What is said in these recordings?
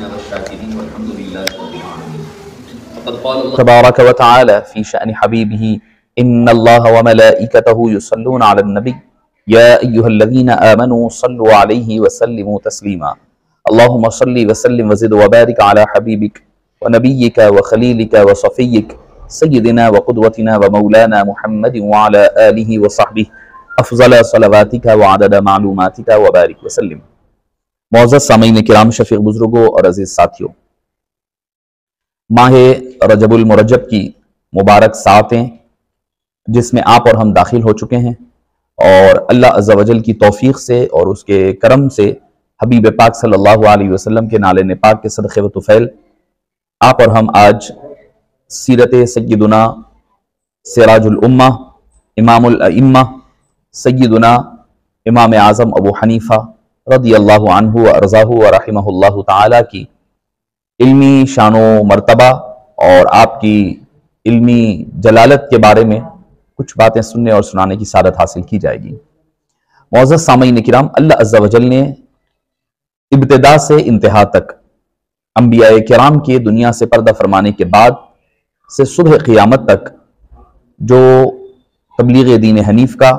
الصابرين والشاكرين والحمد لله رب العالمين. فقد قال الله تبارك وتعالى في شأن حبيبه إن الله وملائكته يصلون على النبي يا أيها الذين آمنوا صلوا عليه وسلموا تسليما. اللهم صل وسلم وزد وبارك على حبيبك ونبيك وخليلك وصفيك سيدنا وقدوتنا ومولانا محمد وعلى آله وصحبه افضل صلواتک وعدد معلوماتک وبارک وسلم. معزز سامعین کرام، شفیق بزرگوں اور عزیز ساتھیوں، ماہ رجب المرجب کی مبارک ساعتیں جس میں آپ اور ہم داخل ہو چکے ہیں، اور اللہ عز و جل کی توفیق سے اور اس کے کرم سے حبیب پاک صلی اللہ علیہ وسلم کے نالے پاک کے صدقے و طفیل آپ اور ہم آج سیرت سیدنا سراج الامہ امام الائمہ سیدنا امام اعظم ابو حنیفہ رضی اللہ عنہ وارضاہ ورحمہ اللہ تعالی کی علمی شان و مرتبہ اور آپ کی علمی جلالت کے بارے میں کچھ باتیں سننے اور سنانے کی سعادت حاصل کی جائے گی. معزز سامعین کرام، اللہ عز و جل نے ابتدا سے انتہا تک انبیاء کرام کے دنیا سے پردہ فرمانے کے بعد سے صبح قیامت تک جو تبلیغ دین حنیف کا،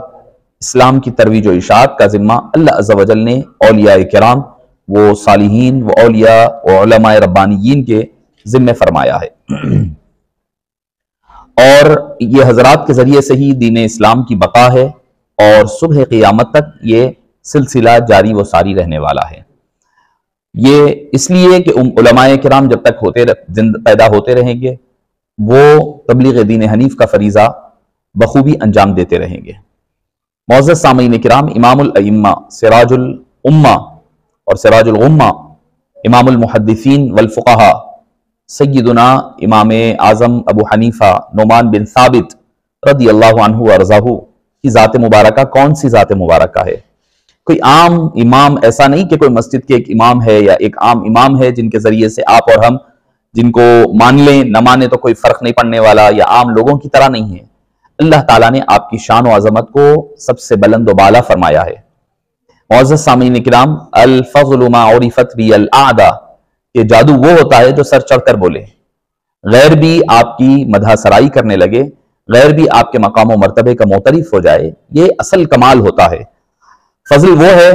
اسلام کی ترویج و اشاعت کا ذمہ اللہ عز و جل نے اولیاء کرام، وہ صالحین، وہ اولیاء و علماء ربانیین کے ذمہ فرمایا ہے، اور یہ حضرات کے ذریعے سے ہی دین اسلام کی بقا ہے اور صبح قیامت تک یہ سلسلہ جاری و ساری رہنے والا ہے. یہ اس لیے کہ علماء کرام جب تک پیدا ہوتے رہیں گے وہ تبلیغ دین حنیف کا فریضہ بخوبی انجام دیتے رہیں گے. معزز سامعین کرام، امام الائمہ سراج الامہ اور سراج الغمہ امام المحدثین والفقہاء سیدنا امام اعظم ابو حنیفہ نعمان بن ثابت رضی اللہ عنہ وارضاہ کی ذات مبارکہ کون سی ذات مبارکہ ہے؟ کوئی عام امام ایسا نہیں کہ کوئی مسجد کے ایک امام ہے یا ایک عام امام ہے جن کے ذریعے سے آپ اور ہم جن کو مان لیں نہ مانے تو کوئی فرق نہیں پڑنے والا، یا عام لوگوں کی طرح نہیں ہے. اللہ تعالیٰ نے آپ کی شان و عظمت کو سب سے بلند و بالا فرمایا ہے. معزز سامعین کرام، الفضل ما عرفت بی الاعداء، یہ جادو وہ ہوتا ہے جو سر چڑھ کر بولے، غیر بھی آپ کی مدح سرائی کرنے لگے، غیر بھی آپ کے مقام و مرتبے کا معترف ہو جائے. یہ اصل کمال ہوتا ہے. فضل وہ ہے،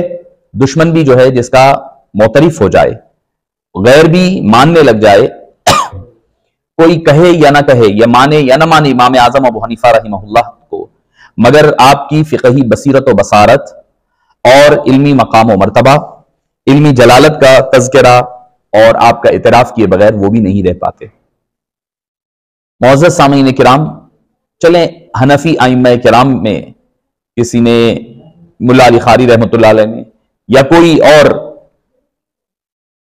دشمن بھی جو ہے جس کا معترف ہو جائے، غیر بھی ماننے لگ جائے، کوئی کہے یا نہ کہے، یا مانے یا نہ مانے امام اعظم ابو حنیفہ رحمہ اللہ کو، مگر آپ کی فقہی بصیرت و بصارت اور علمی مقام و مرتبہ، علمی جلالت کا تذکرہ اور آپ کا اعتراف کیے بغیر وہ بھی نہیں رہ پاتے. معزز سامعین کرام، چلیں حنفی ائمہ کرام میں کسی نے، ملا علی قاری رحمۃ اللہ علیہ نے یا کوئی اور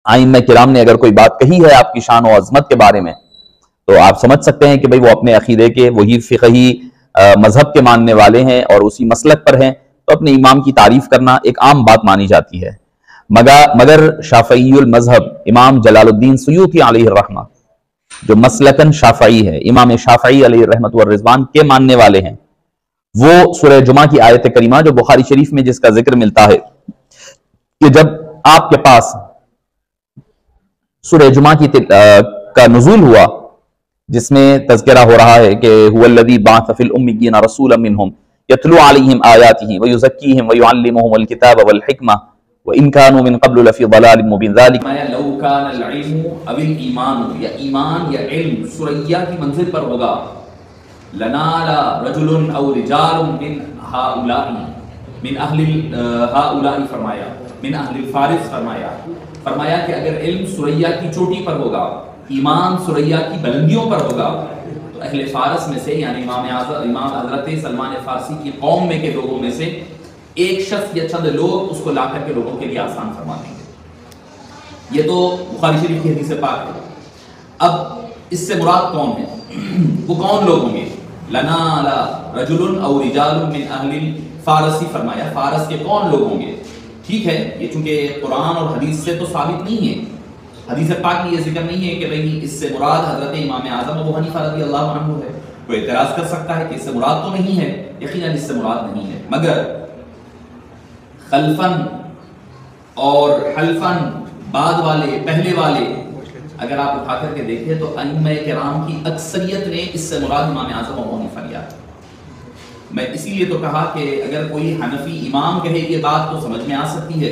ائمہ کرام نے اگر کوئی بات کہی ہے آپ کی شان و عظمت کے بارے میں، تو آپ سمجھ سکتے ہیں کہ بھئی وہ اپنے عقیدے کے وہی فقہی مذہب کے ماننے والے ہیں اور اسی مسلک پر ہیں، تو اپنے امام کی تعریف کرنا ایک عام بات مانی جاتی ہے. مگر شافعی المذہب امام جلال الدین سیوطی علیہ الرحمہ جو مسلکن شافعی ہے، امام شافعی علیہ الرحمۃ والرضوان کے ماننے والے ہیں، وہ سورہ جمعہ کی آیت کریمہ جو بخاری شریف میں جس کا ذکر ملتا ہے کہ جب آپ کے پاس سورہ جمعہ کا نزول ہوا جس میں تذکرہ ہو رہا ہے کہ هو الذی بعث فی الامیین رسولا منہم یتلو علیہم آیاتہ ویزکیہم ویعلمہم الکتاب والحکمہ وَإِن كَانُوا مِن قَبْلُ لَفِي ضَلَالٍ مُبِينٍ ذَلِكَ لو كان العلم او الایمان، یا ایمان یا علم ثریا کی منزل پر ہوگا، لنال رجل او رجال من هؤلاء من اہل هؤلاء فرمایا، من اہل الفارس فرمایا کہ اگر علم ثریا کی چوٹی پر ہوگا، ایمان ثریا کی بلندیوں پر ہوگا، تو اہل فارس میں سے یعنی امام حضرت سلمان فارسی کی قوم میں کے لوگوں میں سے ایک شخص یا چند لوگ اس کو لا کر کے لوگوں کے لیے آسان فرما دیں گے. یہ تو بخاری شریف کی حدیث پاک ہے. اب اس سے مراد کون ہے؟ وہ کون لوگ ہوں گے؟ لنال رجل او رجال من اہل فارسی فرمایا، فارس کے کون لوگ ہوں گے؟ ٹھیک ہے، یہ چونکہ قرآن اور حدیث سے تو ثابت نہیں ہے، حدیث پاک میں یہ ذکر نہیں ہے کہ بھئی اس سے مراد حضرت امام اعظم ابو حنیفہ رضی اللہ عنہ ہے. کوئی اعتراض کر سکتا ہے کہ اس سے مراد تو نہیں ہے، یقیناً اس سے مراد نہیں ہے، مگر خلفاً اور حلفاً بعد والے، پہلے والے، اگر آپ اٹھا کر کے دیکھیں تو ائمہ کرام کی اکثریت نے اس سے مراد امام اعظم ابو حنیفہ لیا۔ میں اسی لیے تو کہا کہ اگر کوئی حنفی امام کہے یہ بات تو سمجھ میں آ سکتی ہے،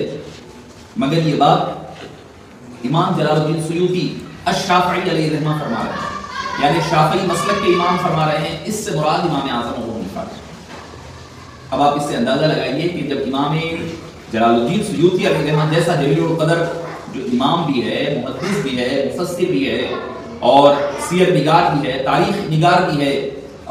مگر یہ بات امام جلال الدین سیوطی الشافعی علیہ رحمہ فرما رہے ہیں، یعنی شافعی مسلک کے امام فرما رہے ہیں، اس سے مراد امام اعظم ابو حنیفہ۔ اب آپ اس سے اندازہ لگائیے کہ جب امام جلال الدین سیوطی علیہ رحمہ جیسا جلیل القدر جو امام بھی ہے، محدث بھی ہے، مفسر بھی ہے، اور سیر نگار بھی ہے، تاریخ نگار بھی ہے،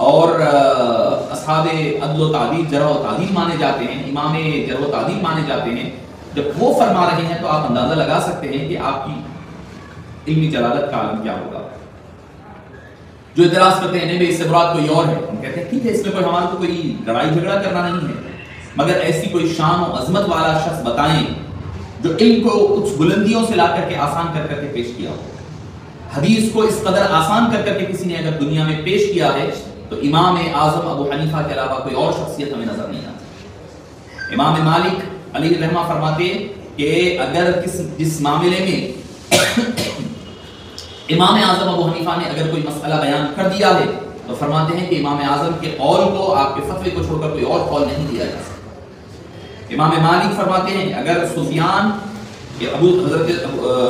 اور اصحاب عدل و تعدیل، جرح و تعدیل مانے جاتے ہیں، امام جرح و تعدیل مانے جاتے ہیں، جب وہ فرما رہے ہیں تو آپ اندازہ لگا سکتے ہیں کہ آپ کی علمی جلالت کا عالم کیا ہوگا۔ جو اعتراض کرتے ہیں نہیں اس سے مراد کوئی اور ہے، ہم کہتے ہیں ٹھیک ہے، اس میں کوئی ہمارے کو کوئی لڑائی جھگڑا کرنا نہیں ہے، مگر ایسی کوئی شان و عظمت والا شخص بتائیں جو علم کو کچھ بلندیوں سے لا کر کے آسان کر کر کے پیش کیا ہو۔ حدیث کو اس قدر آسان کر کر کے کسی نے اگر دنیا میں پیش کیا ہے تو امام اعظم ابو حنیفہ کے علاوہ کوئی اور شخصیت ہمیں نظر نہیں آتی۔ امام مالک علیہ رحمہ فرماتے کہ اگر جس معاملے میں امام اعظم ابو حنیفہ نے اگر کوئی مسئلہ بیان کر دیا ہے تو فرماتے ہیں کہ امام اعظم کے قول کو، آپ کے فتوے کو چھوڑ کر کوئی اور قول نہیں دیا جا سکتا۔ امام مالک فرماتے ہیں اگر سفیان حضرت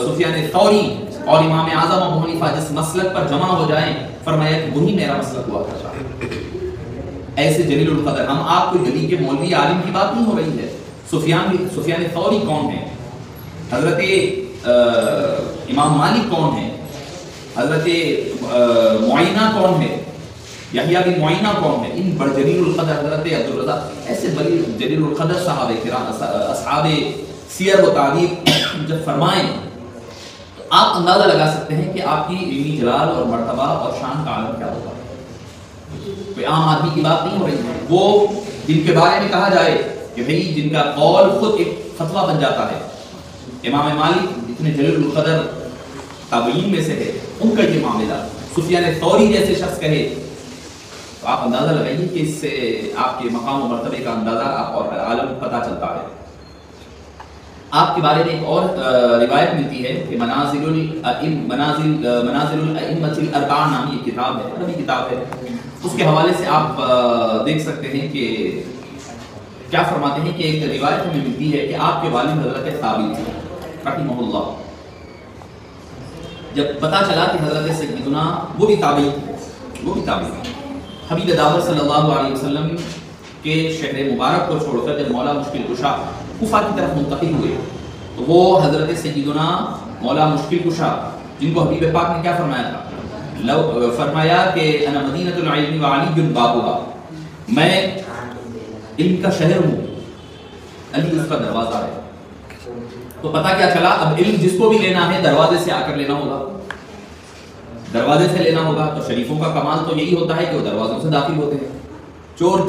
سفیان ثوری اور امام اعظم ابو حنیفہ جس مسلک پر جمع ہو جائیں، فرمایا کہ وہی میرا مسلک ہوا کرتا ہے۔ ایسے جلیل القدر، ہم آپ کو گلی کے مولوی عالم کی بات نہیں ہو رہی ہے۔ سفیان ثوری کون ہے؟ حضرت امام مالک کون ہے؟ حضرت معینہ کون ہے؟ یحییٰ بن معینہ کون ہے؟ ان بڑے جلیل القدر حضرت عبدالرزاق، ایسے بڑی جلیل القدر صحابہ کرام، اصحاب سیر و تعریف جب فرمائیں تو آپ اندازہ لگا سکتے ہیں کہ آپ کی علمی جلال اور مرتبہ اور شان کا عالم کیا ہوگا۔ کوئی عام آدمی کی بات نہیں ہو رہی ہے، وہ جن کے بارے میں کہا جائے کہ بھئی جن کا قول خود ایک فتویٰ بن جاتا ہے، امام مالک جتنے جلیل القدر تابعین میں سے ہے، ان کا یہ معاملہ، سفیان ثوری جیسے شخص کہے تو آپ اندازہ لگائیے کہ اس سے آپ کے مقام و مرتبے کا اندازہ آپ اور عالم پتہ چلتا ہے۔ آپ کے بارے میں ایک اور روایت ملتی ہے کہ منازل الائمۃ الاربعہ نامی ایک کتاب ہے، عربی کتاب ہے، اس کے حوالے سے آپ دیکھ سکتے ہیں کہ کیا فرماتے ہیں کہ ایک روایت ہمیں ملتی ہے کہ آپ کے والد حضرت ثابت رحمہ اللہ، جب پتا چلا کہ حضرت سیدنا وہ بھی تابعی حبیب دعوت صلی اللہ علیہ وسلم کے شہر مبارک کو چھوڑ کر جب مولا مشکل کشا کوفہ کی طرف منتقل ہوئے تو وہ حضرت سیدنا مولا مشکل کشا، جن کو حبیب پاک نے کیا فرمایا تھا، فرمایا کہ انا مدینۃ العلم وعلی بابھا، میں علم کا شہر ہوں، علی اس کا دروازہ ہے۔ تو پتہ کیا چلا، اب علم جس کو بھی لینا ہے دروازے سے آ کر لینا ہوگا، دروازے سے لینا ہوگا۔ تو شریفوں کا کمال تو یہی ہوتا ہے کہ وہ دروازوں سے داخل ہوتے ہیں، چور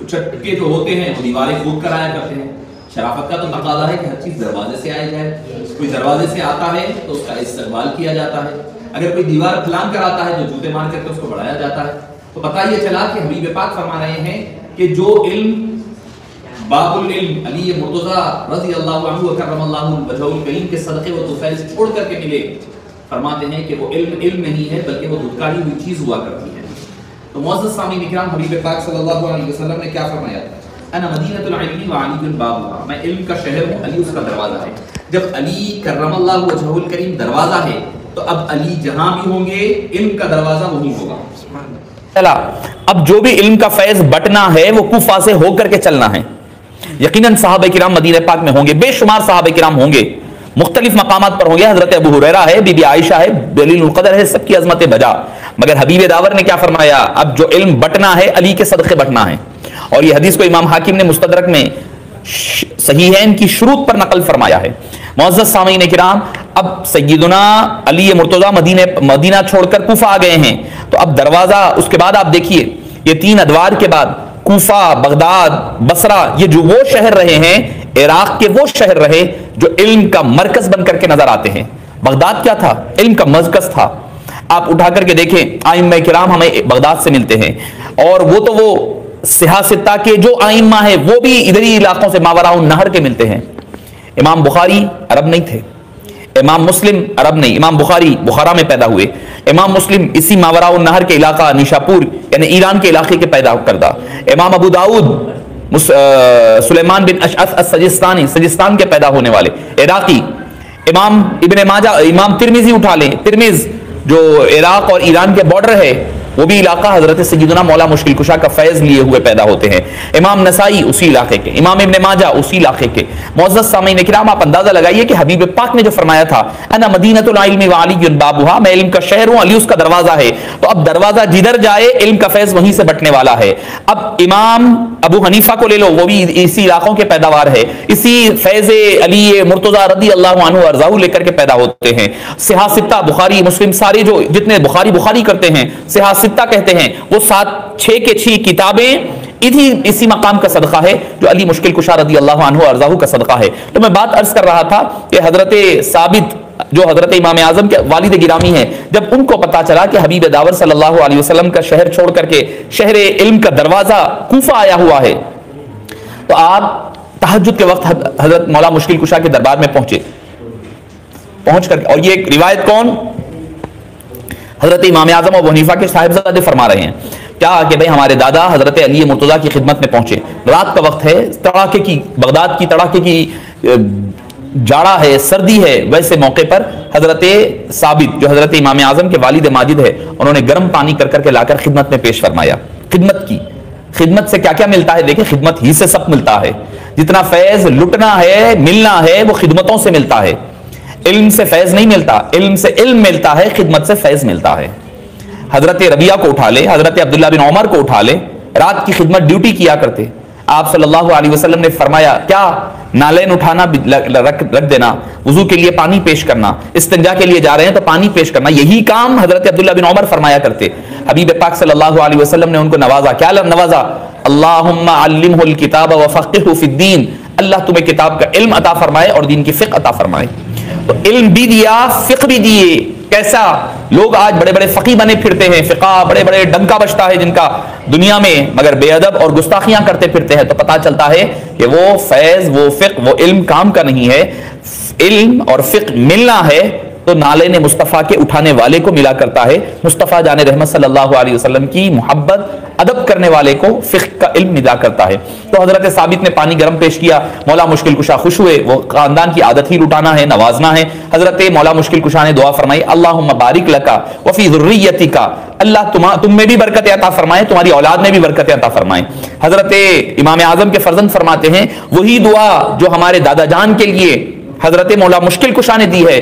چٹکے جو ہوتے ہیں وہ دیواریں کھود کر آیا کرتے ہیں۔ شرافت کا تو تقاضا ہے کہ ہر چیز دروازے سے آئی جائے، کوئی دروازے سے آتا ہے تو اس کا استقبال کیا جاتا ہے، اگر کوئی دیوار پھلانگ کر آتا ہے جو جوتے مار کر کے اس کو بڑھایا جاتا ہے۔ تو پتہ یہ چلا کہ حبیب پاک فرما رہے ہیں کہ جو علم باب العلم علی مرتضیٰ رضی اللہ عنہ وکرم اللہ وجہہ الکریم کے صدقے و طفیل سے چھوڑ کر کے ملے، فرماتے ہیں کہ وہ علم نہیں ہے بلکہ وہ دھتکاری ہوئی چیز ہوا کرتی ہے۔ تو معزز سامعین اکرام، حبیب پاک صلی اللہ علیہ وسلم نے کیا فرمایا؟ انا مدینۃ العلم وعلی بابھا، میں علم کا شہر ہوں، علی اس کا دروازہ ہے۔ جب علی کرم اللہ وجہہ الکریم دروازہ ہے تو اب علی جہاں بھی ہوں گے علم کا دروازہ وہی ہوگا۔ چلا اب جو بھی علم کا فیض بٹنا ہے وہ کوفہ سے ہو کر کے چلنا ہے۔ یقیناً صحابہ کرام مدینہ پاک میں ہوں گے، بے شمار صحابہ کرام ہوں گے، مختلف مقامات پر ہوں گے، حضرت ابو ہریرہ ہے، بی بی عائشہ ہے، جلیل القدر ہے، سب کی عظمت بجا، مگر حبیب داور نے کیا فرمایا؟ اب جو علم بٹنا ہے علی کے صدقے بٹنا ہے۔ اور یہ حدیث کو امام حاکم نے مستدرک میں صحیحین کی شروط پر نقل فرمایا ہے۔ معزز سامعین کرام، اب سیدنا علی مرتضیٰ مدینہ چھوڑ کر کوفہ آ گئے ہیں، تو اب دروازہ، اس کے بعد آپ دیکھیے یہ 3 ادوار کے بعد کوفہ، بغداد، بصرہ، یہ جو وہ شہر رہے ہیں، عراق کے وہ شہر رہے جو علم کا مرکز بن کر کے نظر آتے ہیں۔ بغداد کیا تھا؟ علم کا مرکز تھا۔ آپ اٹھا کر کے دیکھیں، ائمہ کرام ہمیں بغداد سے ملتے ہیں، اور وہ تو وہ سیاہ ستہ کے جو ائمہ ہیں وہ بھی ادھری علاقوں سے ماوراء النہر کے ملتے ہیں۔ امام بخاری عرب نہیں تھے، امام مسلم عرب نہیں، امام بخاری بخارا میں پیدا ہوئے، امام مسلم اسی ماوراء النہر کے علاقہ نیشاپور یعنی ایران کے علاقے کے پیدا کردہ، امام ابو داؤد سلیمان بن اشعث السجستانی سجستان کے پیدا ہونے والے عراقی، امام ابن ماجہ، امام ترمذی اٹھا لیں، ترمذ جو عراق اور ایران کے بارڈر ہے وہ بھی علاقہ حضرت سیدنا مولا مشکل کشا کا فیض لیے ہوئے پیدا ہوتے ہیں، امام نسائی اسی علاقے کے، امام ابن ماجہ اسی علاقے کے۔ معزز سامعین کرام، آپ اندازہ لگائیے کہ حبیب پاک نے جو فرمایا تھا انا مدینۃ العلم وعلی بابھا، میں علم کا شہر ہوں، علی اس کا دروازہ ہے، تو اب دروازہ جدھر جائے علم کا فیض وہیں سے بٹنے والا ہے۔ اب امام ابو حنیفہ کو لے لو، وہ بھی اسی علاقوں کے پیداوار ہے، اسی فیض علی مرتضیٰ رضی اللہ عنہ ارضاہ لے کر کے پیدا ہوتے ہیں۔ صحاح ستہ بخاری مسلم سارے جو جتنے بخاری کرتے ہیں صحاح ستہ کہتے ہیں، وہ 6 کے 6 کتابیں اسی مقام کا صدقہ ہے جو علی مشکل کشا رضی اللہ عنہ ارضاہ کا صدقہ ہے۔ تو میں بات عرض کر رہا تھا کہ حضرت ثابت جو حضرت امام اعظم کے والد گرامی ہیں، جب ان کو پتا چلا کہ حبیب داور صلی اللہ علیہ وسلم کا شہر چھوڑ کر کے شہر علم کا دروازہ کوفہ آیا ہوا ہے، تو آپ تہجد کے وقت حضرت مولا مشکل کشا کے دربار میں پہنچ کر کے، اور یہ روایت کون؟ حضرت امام اعظم ابو حنیفہ کے صاحبزادے فرما رہے ہیں کیا کہ بھئی ہمارے دادا حضرت علی مرتضیٰ کی خدمت میں پہنچے، رات کا وقت ہے، تڑاکے کی بغداد کی تڑاکے کی جاڑا ہے، سردی ہے، ویسے موقع پر حضرت ثابت جو حضرت امام اعظم کے والد ماجد ہے انہوں نے گرم پانی کر کے لا کر خدمت میں پیش فرمایا۔ خدمت کی، خدمت سے کیا کیا ملتا ہے؟ دیکھیں خدمت ہی سے سب ملتا ہے، جتنا فیض لٹنا ہے ملنا ہے وہ خدمتوں سے ملتا ہے۔ علم سے فیض نہیں ملتا، علم سے علم ملتا ہے، خدمت سے فیض ملتا ہے۔ حضرت ربیعہ کو اٹھا لے، حضرت عبداللہ بن عمر کو اٹھا لے، رات کی خدمت ڈیوٹی کیا کرتے، آپ صلی اللہ علیہ وسلم نے فرمایا کیا نالین اٹھانا رکھ دینا، وضو کے لیے پانی پیش کرنا، استنجا کے لیے جا رہے ہیں تو پانی پیش کرنا، یہی کام حضرت عبداللہ بن عمر فرمایا کرتے۔ حبیب پاک صلی اللہ علیہ وسلم نے ان کو نوازا، کیا نوازا؟ اللہم علمہ الکتاب وفقہہ فی الدین، اللہ تمہیں کتاب کا علم عطا فرمائے اور دین کی فقہ عطا فرمائے۔ تو علم بھی دیا، فقہ بھی دیے۔ کیسا؟ لوگ آج بڑے بڑے فقی بنے پھرتے ہیں، فقہ بڑے بڑے ڈنکا بجتا ہے جن کا دنیا میں، مگر بے ادب اور گستاخیاں کرتے پھرتے ہیں، تو پتا چلتا ہے کہ وہ فیض، وہ فقہ، وہ علم کام کا نہیں ہے۔ علم اور فقہ ملنا ہے تو نالین مصطفیٰ کے اٹھانے والے کو ملا کرتا ہے، مصطفیٰ جان رحمت صلی اللہ علیہ وسلم کی محبت ادب کرنے والے کو فقہ کا علم ملا کرتا ہے۔ تو حضرت ثابت نے پانی گرم پیش کیا، مولا مشکل کشا خوش ہوئے، وہ خاندان کی عادت ہی لٹانا ہے، نوازنا ہے۔ حضرت مولا مشکل کشا نے دعا فرمائی، اللہم بارک لکا وفی ذریتک، اللہ تم میں بھی برکت عطا فرمائے، تمہاری اولاد میں بھی برکت عطا فرمائے۔ حضرت امام اعظم کے فرزند فرماتے ہیں وہی دعا جو ہمارے دادا جان کے لیے حضرت مولا مشکل کشا نے دی ہے،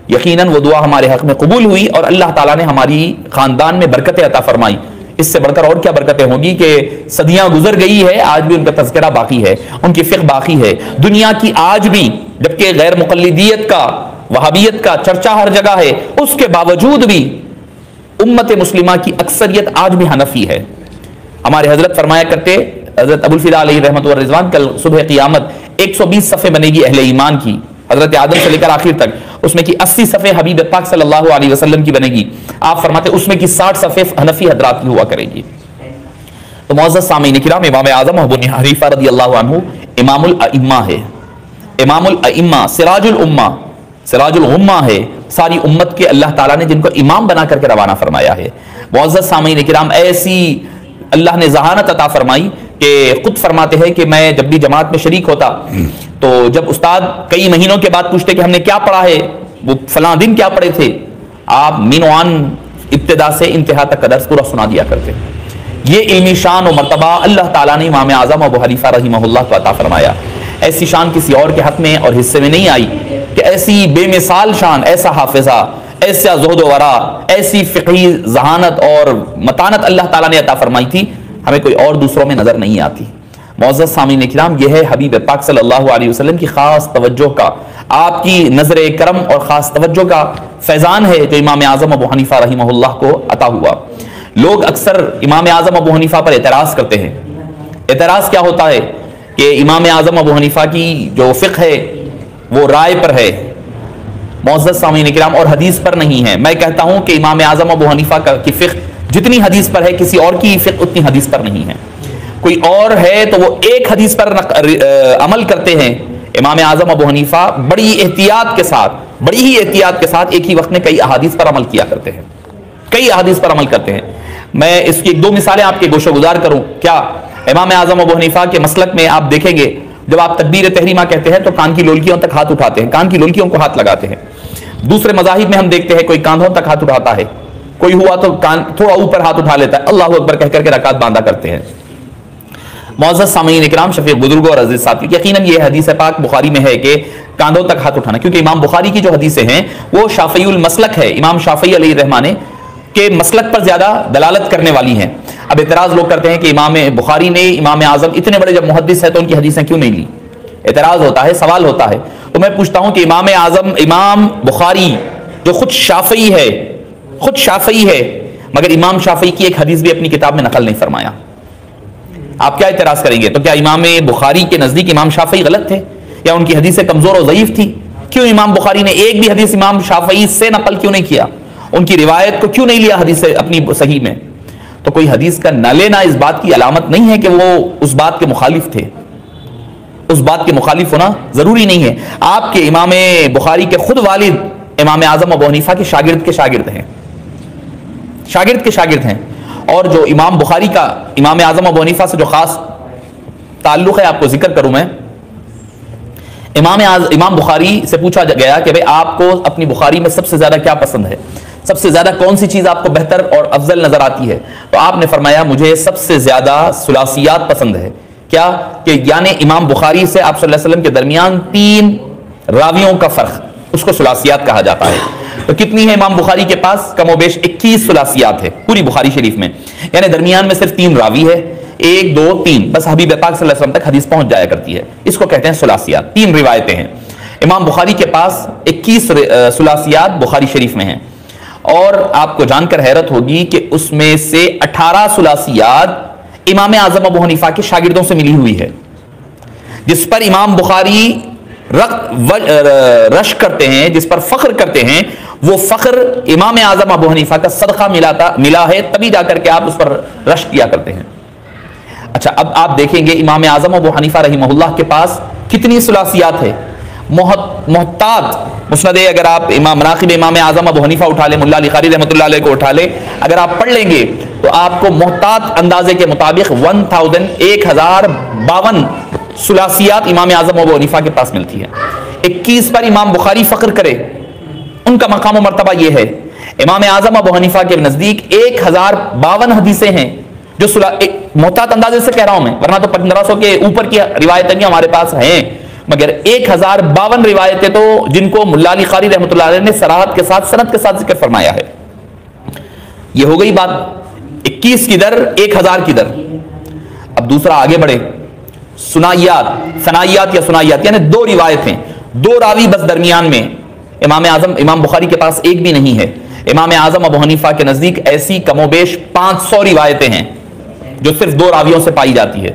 یقیناً وہ دعا ہمارے حق میں قبول ہوئی اور اللہ تعالیٰ نے ہماری خاندان میں برکتیں عطا فرمائی۔ اس سے بڑھ کر اور کیا برکتیں ہوں گی کہ صدیاں گزر گئی ہے، آج بھی ان کا تذکرہ باقی ہے، ان کی فقہ باقی ہے۔ دنیا کی آج بھی جبکہ غیر مقلدیت کا، وہابیت کا چرچا ہر جگہ ہے، اس کے باوجود بھی امت مسلمہ کی اکثریت آج بھی حنفی ہے۔ ہمارے حضرت فرمایا کرتے، حضرت ابوالفدا علیہ رحمۃ اللہ رضوان، کل صبح قیامت 120 صفحے بنے گی اہل ایمان کی، حضرت آدم سے لے کر آخر تک، اس میں کی 80 صفحے حبیب پاک صلی اللہ علیہ وسلم کی بنے گی۔ آپ فرماتے اس میں کی 60 صفحے حنفی حضرات کی ہوا کرے گی۔ تو معزز سامعین کرام، امام اعظم ابو حنیفہ رضی اللہ عنہ امام الائمہ ہے، امام الائمہ، سراج الامہ، سراج الغمہ ہے، ساری امت کے اللہ تعالیٰ نے جن کو امام بنا کر کے روانہ فرمایا ہے۔ معزز سامعین کرام، ایسی اللہ نے ذہانت عطا فرمائی کہ خود فرماتے ہیں کہ میں جب بھی جماعت میں شریک ہوتا تو جب استاد کئی مہینوں کے بعد پوچھتے کہ ہم نے کیا پڑھا ہے، وہ فلاں دن کیا پڑھے تھے، آپ مین وان ابتدا سے انتہا تک کا درس پورا سنا دیا کرتے۔ یہ علمی شان و مرتبہ اللہ تعالیٰ نے امام اعظم ابو حنیفہ رحمہ اللہ کو عطا فرمایا۔ ایسی شان کسی اور کے حق میں اور حصے میں نہیں آئی کہ ایسی بے مثال شان، ایسا حافظہ، ایسا زہد و ورع، ایسی فقہی ذہانت اور متانت اللہ تعالیٰ نے عطا فرمائی تھی، ہمیں کوئی اور دوسروں میں نظر نہیں آتی۔ معزز سامعین کرام، یہ ہے حبیب پاک صلی اللہ علیہ وسلم کی خاص توجہ کا، آپ کی نظر کرم اور خاص توجہ کا فیضان ہے جو امام اعظم ابو حنیفہ رحمہ اللہ کو عطا ہوا۔ لوگ اکثر امام اعظم ابو حنیفہ پر اعتراض کرتے ہیں۔ اعتراض کیا ہوتا ہے کہ امام اعظم ابو حنیفہ کی جو فقہ ہے وہ رائے پر ہے، معزز سامعین کرام، اور حدیث پر نہیں ہے۔ میں کہتا ہوں کہ امام اعظم ابو حنیفہ کی فقہ جتنی حدیث پر ہے، کسی اور کی فقہ اتنی حدیث پر نہیں ہے۔ کوئی اور ہے تو وہ ایک حدیث پر عمل کرتے ہیں، امام اعظم ابو حنیفہ بڑی احتیاط کے ساتھ بڑی ہی احتیاط کے ساتھ ایک ہی وقت میں کئی احادیث پر عمل کیا کرتے ہیں، کئی احادیث پر عمل کرتے ہیں۔ میں اس کی ایک دو مثالیں آپ کے گوشہ گزار کروں۔ کیا امام اعظم ابو حنیفہ کے مسلک میں آپ دیکھیں گے جب آپ تکبیر تحریمہ کہتے ہیں تو کان کی لولکیوں تک ہاتھ اٹھاتے ہیں، کان کی لولکیوں کو ہاتھ لگاتے ہیں۔ دوسرے مذاہب میں ہم دیکھتے ہیں کوئی کاندھوں تک ہاتھ اٹھاتا ہے، کوئی ہوا تو کان تھوڑا اوپر ہاتھ اٹھا لیتا ہے، اللہ اکبر کہہ کر کے رکعت باندھا کرتے ہیں۔ معزز سامعین اکرام، شفیق بزرگوں اور عزیز ساتھی، یقیناً یہ حدیث پاک بخاری میں ہے کہ کاندھوں تک ہاتھ اٹھانا، کیونکہ امام بخاری کی جو حدیثیں ہیں وہ شافعی المسلک ہے، امام شافعی علیہ الرحمٰن کے مسلک پر زیادہ دلالت کرنے والی ہیں۔ اب اعتراض لوگ کرتے ہیں کہ امام بخاری نے امام اعظم اتنے بڑے جب محدث ہے تو ان کی حدیثیں کیوں نہیں لی؟ اعتراض ہوتا ہے، سوال ہوتا ہے، تو میں پوچھتا ہوں کہ امام اعظم امام بخاری جو خود شافعی ہے مگر امام شافعی کی ایک حدیث بھی اپنی کتاب میں نقل نہیں فرمایا، آپ کیا اعتراض کریں گے؟ تو کیا امام بخاری کے نزدیک امام شافعی غلط تھے یا ان کی حدیثیں کمزور و ضعیف تھی؟ کیوں امام بخاری نے ایک بھی حدیث امام شافعی سے نقل کیوں نہیں کیا؟ ان کی روایت کو کیوں نہیں لیا حدیث اپنی صحیح میں؟ تو کوئی حدیث کا نہ لینا اس بات کی علامت نہیں ہے کہ وہ اس بات کے مخالف تھے، اس بات کے مخالف ہونا ضروری نہیں ہے۔ آپ کے امام بخاری کے خود والد امام اعظم ابو حنیفہ کے شاگرد کے شاگرد ہیں، اور جو امام بخاری کا امام اعظم ابو حنیفہ سے جو خاص تعلق ہے آپ کو ذکر کروں میں، امام بخاری سے پوچھا گیا کہ بھئی آپ کو اپنی بخاری میں سب سے زیادہ کیا پسند ہے، سب سے زیادہ کون سی چیز آپ کو بہتر اور افضل نظر آتی ہے؟ تو آپ نے فرمایا مجھے سب سے زیادہ ثلاثیات پسند ہے۔ کیا کہ یعنی امام بخاری سے آپ صلی اللہ علیہ وسلم کے درمیان 3 راویوں کا فرق، اس کو ثلاثیات کہا جاتا ہے۔ تو کتنی ہے امام بخاری کے پاس؟ کم و بیش 21 ثلاثیات ہے پوری بخاری شریف میں، یعنی درمیان میں صرف 3 راوی ہے، 1 2 3، بس حبیب پاک صلی اللہ علیہ وسلم تک حدیث پہنچ جایا کرتی ہے، اس کو کہتے ہیں ثلاثیات۔ 3 روایتیں ہیں امام بخاری کے پاس، 21 ثلاثیات بخاری شریف میں ہیں، اور آپ کو جان کر حیرت ہوگی کہ اس میں سے 18 ثلاثیات امام اعظم ابو حنیفہ کے شاگردوں سے ملی ہوئی ہے، جس پر امام بخاری رش کرتے ہیں، جس پر فخر کرتے ہیں، وہ فخر امام اعظم ابو حنیفہ کا صدقہ ملا ہے، تبھی جا کر کے آپ اس پر رش کیا کرتے ہیں۔ اچھا، اب آپ دیکھیں گے امام اعظم ابو حنیفہ رحمہ اللہ کے پاس کتنی ثلاثیات ہے۔ محتاط مسند، اگر آپ مناقب امام اعظم ابو حنیفہ اٹھا لیں، ملا علی قاری رحمۃ اللہ علیہ کو اٹھا لیں، اگر آپ پڑھ لیں گے تو آپ کو محتاط اندازے کے مطابق 1052 ثلاثیات امام اعظم ابو حنیفہ کے پاس ملتی ہے۔ 21 پر امام بخاری فخر کرے، ان کا مقام و مرتبہ یہ ہے۔ امام اعظم ابو حنیفہ کے نزدیک 1052 حدیثیں ہیں، جو محتاط اندازے سے کہہ رہا ہوں میں، ورنہ تو 1500 کے اوپر کی روایتیں ہمارے پاس ہیں، مگر 1052 روایتیں تو جن کو ملا علی قاری رحمۃ اللہ علیہ نے صراحت کے ساتھ سند کے ساتھ ذکر فرمایا ہے۔ یہ ہو گئی بات 21 کی در، 1000 کی در۔ اب دوسرا آگے بڑھے، ثنائیات یعنی 2 روایتیں، 2 راوی بس درمیان میں امام بخاری کے پاس ایک بھی نہیں ہے۔ امام اعظم ابو حنیفہ کے نزدیک ایسی کم و بیش 500 روایتیں ہیں جو صرف 2 راویوں سے پائی جاتی ہے۔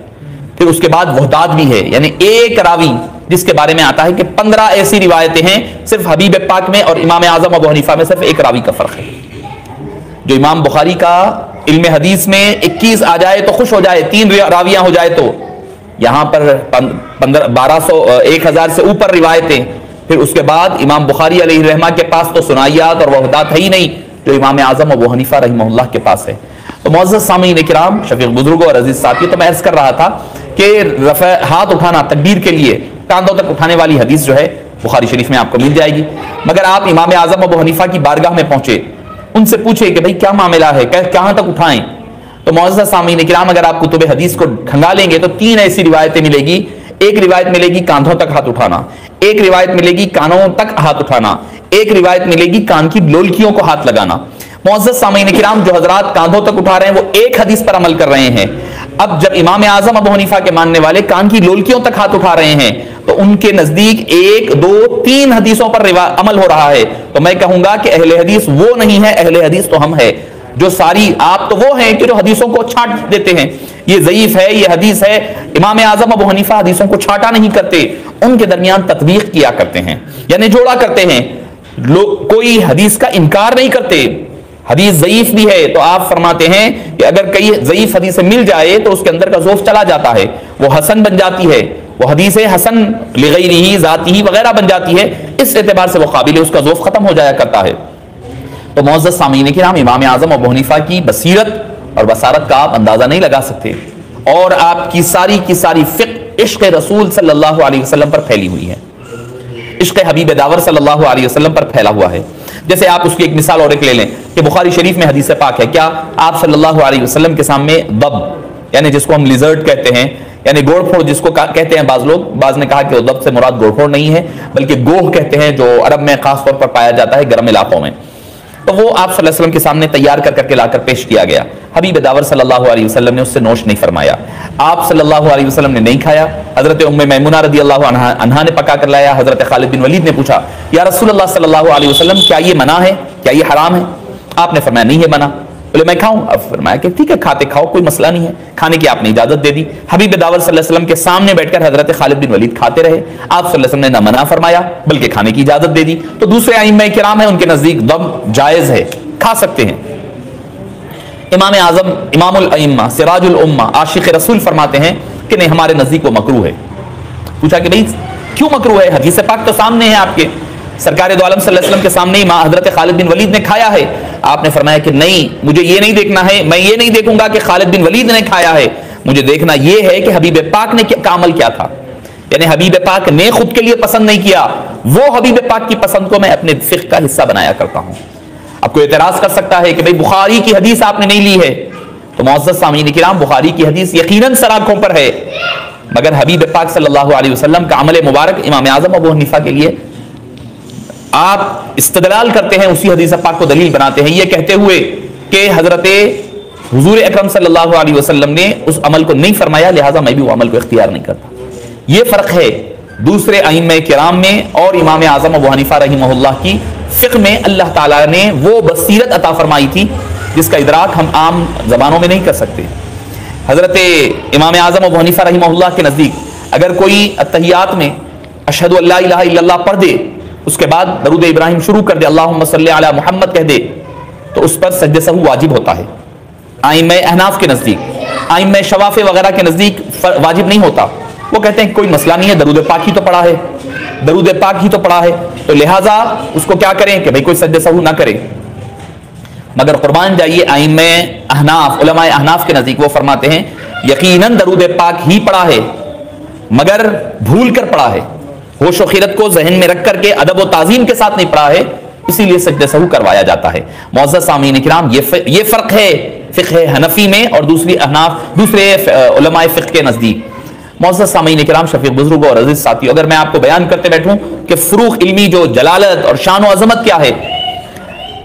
پھر اس کے بعد وحدات بھی ہے، یعنی ایک راوی جس کے بارے میں آتا ہے کہ 15 ایسی روایتیں ہیں صرف حبیب پاک میں اور امام اعظم ابو حنیفہ میں صرف ایک راوی کا فرق ہے۔ جو امام بخاری کا علم حدیث میں 21 آ جائے تو خوش ہو جائے، 3 راویاں ہو جائے تو یہاں پر 1000 سے اوپر روایتیں۔ پھر اس کے بعد امام بخاری علیہ الرحمہ کے پاس تو ثنائیات اور وحدات ہے ہی نہیں جو امام اعظم ابو حنیفہ رحمہ اللہ کے پاس ہے۔ تو معزز سامعین کرام، شفیق بزرگوں اور عزیز ساتھیوں، تو میں عرض کر رہا تھا کہ ہاتھ اٹھانا تکبیر کے لیے کاندھوں تک اٹھانے والی حدیث جو ہے بخاری شریف میں آپ کو مل جائے گی، مگر آپ امام اعظم ابو حنیفہ کی بارگاہ میں پہنچے، ان سے پوچھے کہ بھئی کیا معاملہ ہے، کہاں تک اٹھائیں؟ تو معزز سامعین کرام، اگر آپ کتب حدیث کو کھنگا لیں گے تو 3 ایسی روایتیں ملے گی۔ ایک روایت ملے گی کاندھوں تک ہاتھ اٹھانا، ایک روایت ملے گی کانوں تک ہاتھ اٹھانا، ایک روایت ملے گی کان کی لولکیوں کو ہاتھ لگانا۔ معزز سامعین کرام، جو حضرات کاندھوں تک اٹھا رہے ہیں وہ ایک حدیث پر عمل کر رہے ہیں۔ اب جب امام اعظم ابو حنیفہ کے ماننے والے کان کی لولکیوں تک ہاتھ اٹھا رہے ہیں تو ان کے نزدیک 1 2 3 حدیثوں پر عمل ہو رہا ہے۔ تو میں کہوں گا کہ اہل حدیث وہ نہیں ہے، اہل حدیث تو ہم ہے، جو ساری آپ تو وہ ہیں کہ جو حدیثوں کو چھانٹ دیتے ہیں، یہ ضعیف ہے، یہ حدیث ہے۔ امام اعظم ابو حنیفہ حدیثوں کو چھانٹا نہیں کرتے، ان کے درمیان تطبیق کیا کرتے ہیں، یعنی جوڑا کرتے ہیں۔ کوئی حدیث کا انکار نہیں کرتے، حدیث ضعیف بھی ہے تو آپ فرماتے ہیں کہ اگر کئی ضعیف حدیثیں مل جائے تو اس کے اندر کا ذوف چلا جاتا ہے، وہ حسن بن جاتی ہے، وہ حدیث حسن لغیرہ ذاتی وغیرہ بن جاتی ہے، اس اعتبار سے وہ قابل ہے، اس کا ذوف ختم ہو جایا کرتا ہے۔ تو معزز سامعین کرام، امام اعظم ابو حنیفہ کی بصیرت اور بصارت کا آپ اندازہ نہیں لگا سکتے، اور آپ کی ساری فقہ عشق رسول صلی اللہ علیہ وسلم پر پھیلی ہوئی ہے، عشق حبیب داور صلی اللہ علیہ وسلم پر پھیلا ہوا ہے۔ جیسے آپ اس کی ایک مثال اور ایک لے لیں کہ بخاری شریف میں حدیث پاک ہے، کیا آپ صلی اللہ علیہ وسلم کے سامنے ضب، یعنی جس کو ہم لیزرڈ کہتے ہیں، یعنی گوڑ پھوڑ جس کو کہتے ہیں بعض لوگ، بعض نے کہا کہ ضب سے مراد گوڑ پھوڑ نہیں ہے بلکہ گوہ کہتے ہیں، جو عرب میں خاص طور پر پایا جاتا ہے گرم علاقوں میں، تو وہ آپ صلی اللہ علیہ وسلم کے سامنے تیار کر کے لا کر پیش کیا گیا۔ حبیب داور صلی اللہ علیہ وسلم نے اس سے نوش نہیں فرمایا، آپ صلی اللہ علیہ وسلم نے نہیں کھایا، حضرت ام میمونہ رضی اللہ عنہا نے پکا کر لایا، حضرت خالد بن ولید نے پوچھا یا رسول اللہ صلی اللہ علیہ وسلم کیا یہ منع ہے، کیا یہ حرام ہے؟ آپ نے فرمایا نہیں ہے منع۔ بولے میں کھاؤں؟ اب فرمایا کہ ٹھیک ہے کھاتے کھاؤ، کوئی مسئلہ نہیں ہے، کھانے کی آپ نے اجازت دے دی۔ حبیب داور صلی اللہ علیہ وسلم کے سامنے بیٹھ کر حضرت خالد بن ولید کھاتے رہے، آپ صلی اللہ علیہ وسلم نے نہ منع فرمایا بلکہ کھانے کی اجازت دے دی۔ تو دوسرے ائمہ کرام ہیں، ان کے نزدیک ضب جائز ہے، کھا سکتے ہیں۔ امام اعظم امام الائمہ سراج الامہ عاشق رسول فرماتے ہیں کہ نہیں، ہمارے نزدیک وہ مکروہ ہے۔ پوچھا کہ بھئی کیوں مکروہ ہے؟ حدیث پاک تو سامنے ہے آپ کے، سرکار دو عالم صلی اللہ علیہ وسلم کے سامنے ہی حضرت خالد بن ولید نے کھایا ہے۔ آپ نے فرمایا کہ نہیں، مجھے یہ نہیں دیکھنا ہے، میں یہ نہیں دیکھوں گا کہ خالد بن ولید نے کھایا ہے، مجھے دیکھنا یہ ہے کہ حبیب پاک نے کا عمل کیا تھا، یعنی حبیب پاک نے خود کے لیے پسند نہیں کیا، وہ حبیب پاک کی پسند کو میں اپنے فقہ کا حصہ بنایا کرتا ہوں۔ اب کوئی اعتراض کر سکتا ہے کہ بھئی بخاری کی حدیث آپ نے نہیں لی ہے، تو معزز سامعین کرام بخاری کی حدیث یقیناً سر آنکھوں پر ہے، مگر حبیب پاک صلی اللہ علیہ وسلم کا عمل مبارک امام اعظم ابو حنیفہ کے لیے آپ استدلال کرتے ہیں، اسی حدیث پاک کو دلیل بناتے ہیں، یہ کہتے ہوئے کہ حضرت حضور اکرم صلی اللہ علیہ وسلم نے اس عمل کو نہیں فرمایا، لہٰذا میں بھی وہ عمل کو اختیار نہیں کرتا۔ یہ فرق ہے دوسرے ائمہ کرام میں اور امام اعظم ابو حنیفہ رحمہ اللہ کی فقہ میں۔ اللہ تعالیٰ نے وہ بصیرت عطا فرمائی تھی جس کا ادراک ہم عام زبانوں میں نہیں کر سکتے۔ حضرت امام اعظم ابو حنیفہ رحمہ اللہ کے نزدیک اگر کوئی اتحیات میں اشہد ان لا الہ الا اللہ پڑھ دے، اس کے بعد درود ابراہیم شروع کر دے، اللہم صلی علی محمد کہہ دے، تو اس پر سجدہ سہو واجب ہوتا ہے۔ ائمہ احناف کے نزدیک، ائمہ شوافع وغیرہ کے نزدیک واجب نہیں ہوتا، وہ کہتے ہیں کوئی مسئلہ نہیں ہے، درود پاک ہی تو پڑھا ہے، درود پاک ہی تو پڑھا ہے، تو لہٰذا اس کو کیا کریں کہ بھئی کوئی سجدہ سہو نہ کرے۔ مگر قربان جائیے ائمہ احناف، علماء احناف کے نزدیک وہ فرماتے ہیں یقیناً درود پاک ہی پڑھا ہے، مگر بھول کر پڑھا ہے، ہوش و خیرت کو ذہن میں رکھ کر کے ادب و تعظیم کے ساتھ نہیں پڑھا ہے، اسی لیے سجدہ سہو کروایا جاتا ہے۔ معزز سامعین کرام، یہ فرق ہے فقہ حنفی میں اور دوسرے علماء فقہ کے نزدیک۔ معزز سامعین کرام، شفیق بزرگوں اور عزیز ساتھیوں، اگر میں آپ کو بیان کرتے بیٹھوں کہ فروغ علمی جو جلالت اور شان و عظمت کیا ہے،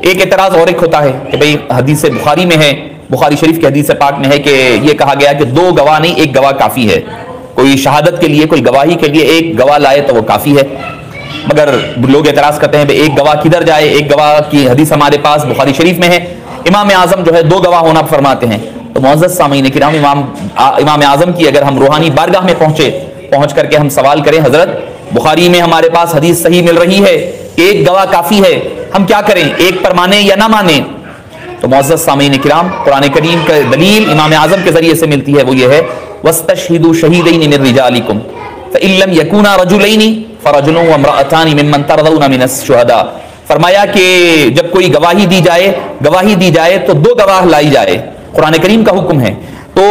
ایک اعتراض اور ایک ہوتا ہے کہ بھئی حدیث بخاری میں ہے، بخاری شریف کے حدیث پاک میں ہے کہ یہ کہا گیا کہ دو گواہ نہیں ایک گواہ کافی ہے، کوئی شہادت کے لیے کوئی گواہی کے لیے ایک گواہ لائے تو وہ کافی ہے۔ مگر لوگ اعتراض کرتے ہیں بھئی ایک گواہ کدھر جائے، ایک گواہ کی حدیث ہمارے پاس بخاری شریف میں ہے، امام اعظم جو ہے دو گواہ ہونا فرماتے ہیں۔ تو معزز سامعین کرام، امام اعظم کی اگر ہم روحانی بارگاہ میں پہنچ کر کے ہم سوال کریں، حضرت بخاری میں ہمارے پاس حدیث صحیح مل رہی ہے، ایک گواہ کافی ہے، ہم کیا کریں، ایک پر مانیں یا نہ مانیں؟ تو معزز سامعین کرام، قرآن کریم کا دلیل امام اعظم کے ذریعے سے ملتی ہے، وہ یہ ہے وَاسْتَشْهِدُوا شَهِيدَيْنِ مِن رِّجَالِكُمْ فَإِن لَّمْ يَكُونَا رَجُلَيْنِ فَرَجُلٌ وَامْرَأَتَانِ مِمَّن تَرْضَوْنَ مِنَ الشُّهَدَاءِ، فرمایا کہ جب کوئی گواہی دی جائے تو دو گواہ لائی جائے، قرآن کریم کا حکم ہے۔ تو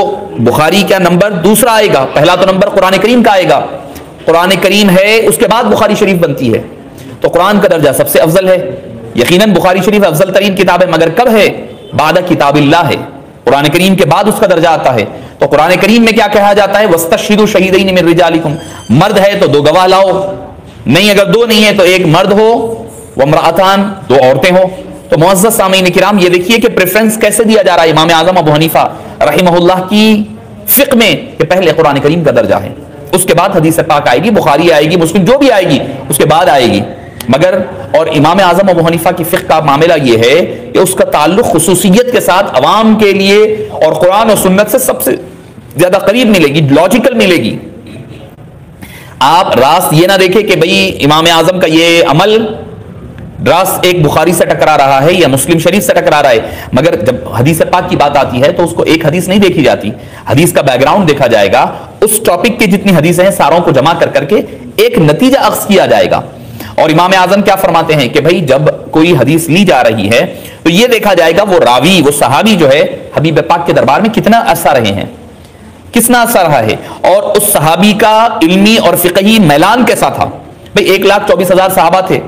بخاری کا نمبر دوسرا آئے گا، پہلا تو نمبر قرآن کریم کا آئے گا، قرآن کریم ہے، اس کے بعد بخاری شریف بنتی ہے، تو قرآن کا درجہ سب سے افضل ہے۔ یقیناً بخاری شریف افضل ترین کتاب ہے، مگر کب ہے؟ بعد کتاب اللہ ہے، قرآن کریم کے بعد اس کا درجہ آتا ہے۔ تو قرآن کریم میں کیا کہا جاتا ہے؟ وَاسْتَشْهِدُوا شَهِيدَيْنِ مِن رِّجَالِكُمْ، مرد ہے تو دو گواہ لاؤ، نہیں اگر دو نہیں ہے تو ایک مرد ہو، وَامْرَأَتَانِ دو عورتیں ہو۔ تو معزز سامعین کرام، یہ دیکھیے کہ پریفرنس کیسے دیا جا رہا ہے امام اعظم ابو حنیفہ رحمہ اللہ کی فقہ میں، کہ پہلے قرآن کریم کا درجہ ہے، اس کے بعد حدیث پاک آئے گی، بخاری آئے گی، مسلم جو بھی آئے گی اس کے بعد آئے گی۔ مگر اور امام اعظم ابو حنیفہ کی فقہ کا معاملہ یہ ہے کہ اس کا تعلق خصوصیت کے ساتھ عوام کے لیے اور قرآن و سنت سے سب سے زیادہ قریب ملے گی، لاجیکل ملے گی۔ آپ راست یہ نہ دیکھیں کہ بھئی امام اعظم کا یہ عمل راست ایک بخاری سے ٹکرا رہا ہے یا مسلم شریف سے ٹکرا رہا ہے، مگر جب حدیث پاک کی بات آتی ہے تو اس کو ایک حدیث نہیں دیکھی جاتی، حدیث کا بیک گراؤنڈ دیکھا جائے گا، اس ٹاپک کی جتنی حدیثیں ہیں ساروں کو جمع کر کے ایک نتیجہ اخذ کیا جائے گا. اور امام اعظم کیا فرماتے ہیں کہ بھائی جب کوئی حدیث لی جا رہی ہے تو یہ دیکھا جائے گا وہ راوی وہ صحابی جو ہے حبیب پاک کے دربار میں کتنا عرصہ رہے ہیں, کتنا عرصہ رہا ہے, اور اس صحابی کا علمی اور فقہی میلان کیسا تھا. بھائی 1,24,000 صحابہ تھے,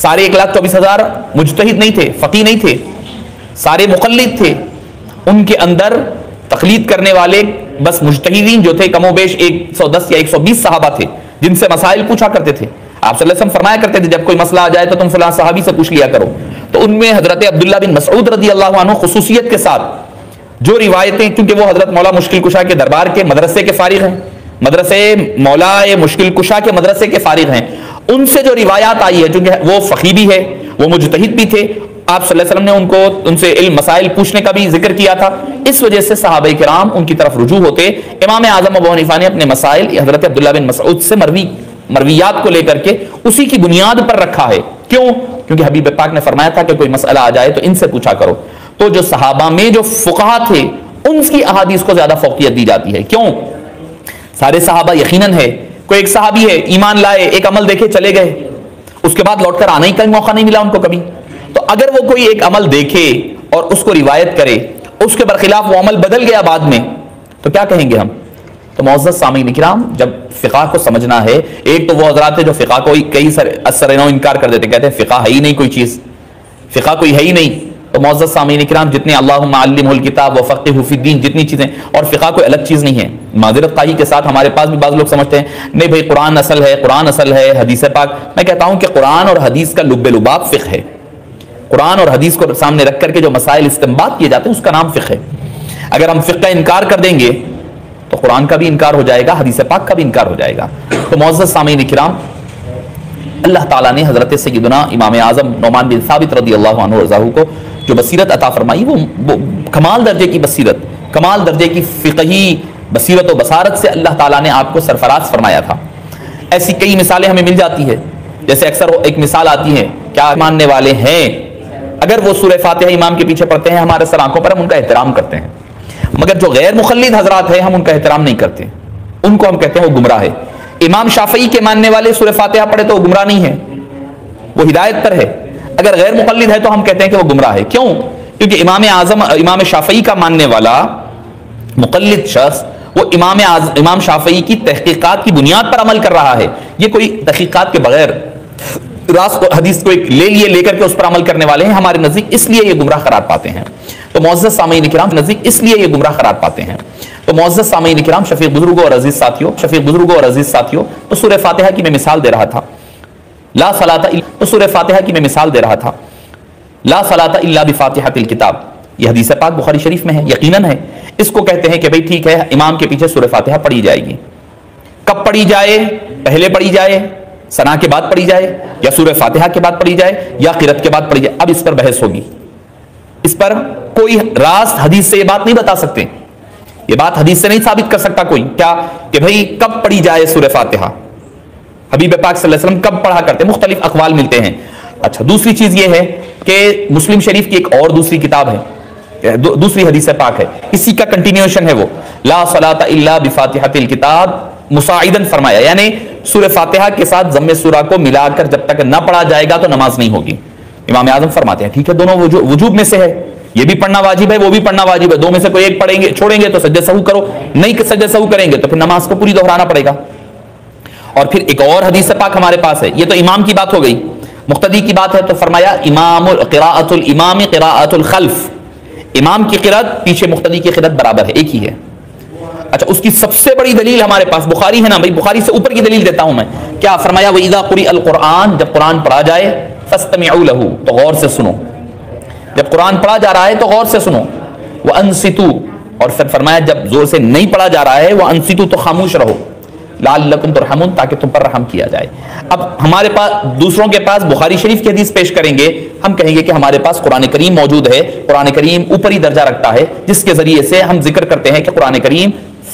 سارے 1,24,000 مجتہد نہیں تھے, فقیہ نہیں تھے, سارے مقلد تھے. ان کے اندر تقلید کرنے والے بس مجتہدین جو تھے کم و بیش 110 یا 120 صحابہ تھے جن سے مسائل پوچھا کرتے تھے. آپ صلی اللہ علیہ وسلم فرمایا کرتے تھے جب کوئی مسئلہ آ جائے تو تم فلاں صحابی سے پوچھ لیا کرو. تو ان میں حضرت عبداللہ بن مسعود رضی اللہ عنہ خصوصیت کے ساتھ جو روایتیں, کیونکہ وہ حضرت مولا مشکل کشا کے دربار کے مدرسے کے فارغ ہیں, مدرسے مولا مشکل کشا کے مدرسے کے فارغ ہیں, ان سے جو روایات آئی ہے چونکہ وہ فقیہ بھی ہے وہ مجتہد بھی تھے, آپ صلی اللہ علیہ وسلم نے ان سے علم مسائل پوچھنے کا بھی ذکر کیا تھا, اس وجہ سے صحابہ کرام ان کی طرف رجوع ہوتے. امام اعظم ابو حنیفہ نے اپنے مسائل حضرت عبداللہ بن مسعود سے مرویات کو لے کر کے اسی کی بنیاد پر رکھا ہے. کیوں؟ کیونکہ حبیب پاک نے فرمایا تھا کہ کوئی مسئلہ آ جائے تو ان سے پوچھا کرو. تو جو صحابہ میں جو فقہا تھے ان کی احادیث کو زیادہ فوقیت دی جاتی ہے. کیوں؟ سارے صحابہ یقیناً ہے, کوئی ایک صحابی ہے ایمان لائے, ایک عمل دیکھے چلے گئے, اس کے بعد لوٹ کر آنے کا موقع نہیں ملا ان کو کبھی. تو اگر وہ کوئی ایک عمل دیکھے اور اس کو روایت کرے, اس کے برخلاف وہ عمل بدل گیا بعد میں, تو کیا کہیں گے ہم؟ تو معزز سامعین کرام, جب فقہ کو سمجھنا ہے, ایک تو وہ حضرات ہیں جو فقہ کو کئی اثر نو انکار کر دیتے, کہتے ہیں فقہ ہے ہی نہیں کوئی چیز, فقہ کوئی ہے ہی نہیں. تو معزز سامعین کرام جتنے اللہم علمہ الکتاب وفقہہ فی الدین جتنی چیزیں, اور فقہ کوئی الگ چیز نہیں ہے. معذرت خواہی کے ساتھ ہمارے پاس بھی بعض لوگ سمجھتے ہیں نہیں بھائی قرآن اصل ہے, قرآن اصل ہے, حدیث پاک. میں کہتا ہوں کہ قرآن اور حدیث کا لب لباب فقہ ہے. قرآن اور حدیث کو سامنے رکھ کر کے جو مسائل استنباط کیے جاتے ہیں اس کا نام فقہ ہے. اگر ہم فقہ کا انکار کر دیں گے تو قرآن کا بھی انکار ہو جائے گا, حدیث پاک کا بھی انکار ہو جائے گا. تو معزز سامعین کرام, اللہ تعالیٰ نے حضرت سیدنا امام اعظم نعمان بن ثابت رضی اللہ عنہ رضاہ کو جو بصیرت عطا فرمائی, وہ کمال درجے کی بصیرت, کمال درجے کی فقہی بصیرت و بصارت سے اللہ تعالیٰ نے آپ کو سرفراز فرمایا تھا. ایسی کئی مثالیں ہمیں مل جاتی ہے. جیسے اکثر ایک مثال آتی ہے, کیا ماننے والے ہیں اگر وہ سورہ فاتحہ امام کے پیچھے پڑھتے ہیں ہمارے سر آنکھوں پر ہم ان کا احترام کرتے ہیں, مگر جو غیر مقلد حضرات ہیں ہم ان کا احترام نہیں کرتے, ان کو ہم کہتے ہیں وہ گمراہ ہے. امام شافعی کے ماننے والے سورہ فاتحہ پڑھے تو وہ گمراہ نہیں ہے, وہ ہدایت پر ہے. اگر غیر مقلد ہے تو ہم کہتے ہیں کہ وہ گمراہ ہے. کیوں؟ کیونکہ امام شافعی کا ماننے والا مقلد شخص وہ امام شافعی کی تحقیقات کی بنیاد پر عمل کر رہا ہے. یہ کوئی تحقیقات کے بغیر راست حدیث کو لے کر کے اس پر عمل کرنے والے ہیں ہمارے نزدیک, اس لیے یہ گمراہ قرار پاتے ہیں. تو معزز سامعین کرام نزدیک اس لیے یہ گمراہ قرار پاتے ہیں. تو معزز سامعین کرام, شفیق بزرگوں اور عزیز ساتھیوں, تو سورہ فاتحہ کی میں مثال دے رہا تھا. لا صلاۃ الا بفاتحۃ الکتاب, یہ حدیث پاک بخاری شریف میں ہے, یقیناً ہے. اس کو کہتے ہیں کہ بھئی ٹھیک ہے امام کے پیچھے سورہ فاتحہ پڑھی جائے گی. کب پڑھی جائے؟ پہلے پڑھی جائے, ثنا کے بعد پڑھی جائے, یا سورہ فاتحہ کے بعد پڑھی جائے, یا قرأت کے بعد پڑھی جائے. اب اس پر بحث ہوگی. اس پر کوئی راست حدیث سے یہ بات نہیں بتا سکتے, یہ بات حدیث سے نہیں ثابت کر سکتا کوئی, کیا کہ بھئی کب پڑھی جائے سورہ فاتحہ, حبیب پاک صلی اللہ علیہ وسلم کب پڑھا کرتے, مختلف اقوال ملتے ہیں. اچھا, دوسری چیز یہ ہے کہ مسلم شریف کی ایک اور دوسری کتاب ہے, دوسری حدیث پاک ہے, اسی کا کنٹینیوشن ہے وہ, لا صلاۃ الا بفاتحۃ الکتاب مساعدن فرمایا, یعنی سورہ فاتحہ کے ساتھ ضم سورہ کو ملا کر جب تک نہ پڑھا جائے گا تو نماز نہیں ہوگی. امام اعظم فرماتے ہیں ٹھیک ہے دونوں وجوب میں سے ہے, یہ بھی پڑھنا واجب ہے وہ بھی پڑھنا واجب ہے, دو میں سے کوئی ایک پڑھیں گے چھوڑیں گے تو سجدہ سہو کرو, نہیں سجدہ سہو کریں گے تو پھر نماز کو پوری دہرانا پڑے گا. اور پھر ایک اور حدیث پاک ہمارے پاس ہے, یہ تو امام کی بات ہو گئی, مقتدی کی بات ہے. تو فرمایا قراءۃ الامام قراءۃ الخلف, امام کی قرأت پیچھے مقتدی کی قرأت برابر ہے, ایک ہی ہے. اچھا, اس کی سب سے بڑی دلیل ہمارے پاس بخاری ہے نا بھائی, بخاری سے اوپر کی دلیل دیتا ہوں میں. کیا فرمایا؟ وَإِذَا قُرِئَ الْقُرْآنُ, جب قرآن پڑھا جائے, فَاسْتَمِعُوا لَهُ, تو غور سے سنو. جب قرآن پڑھا جا رہا ہے تو غور سے سنو. وَأَنصِتُوا, اور پھر فرمایا جب زور سے نہیں پڑھا جا رہا ہے وَأَنصِتُوا, تو خاموش رہو. لعلکم ترحمون, تاکہ تم پر رحم کیا جائے. اب ہمارے پاس دوسروں کے پاس بخاری شریف کی حدیث پیش کریں گے, ہم کہیں گے کہ ہمارے پاس قرآن کریم موجود ہے, قرآن کریم اوپری درجہ رکھتا ہے, جس کے ذریعے سے ہم ذکر کرتے ہیں کہ قرآن کریم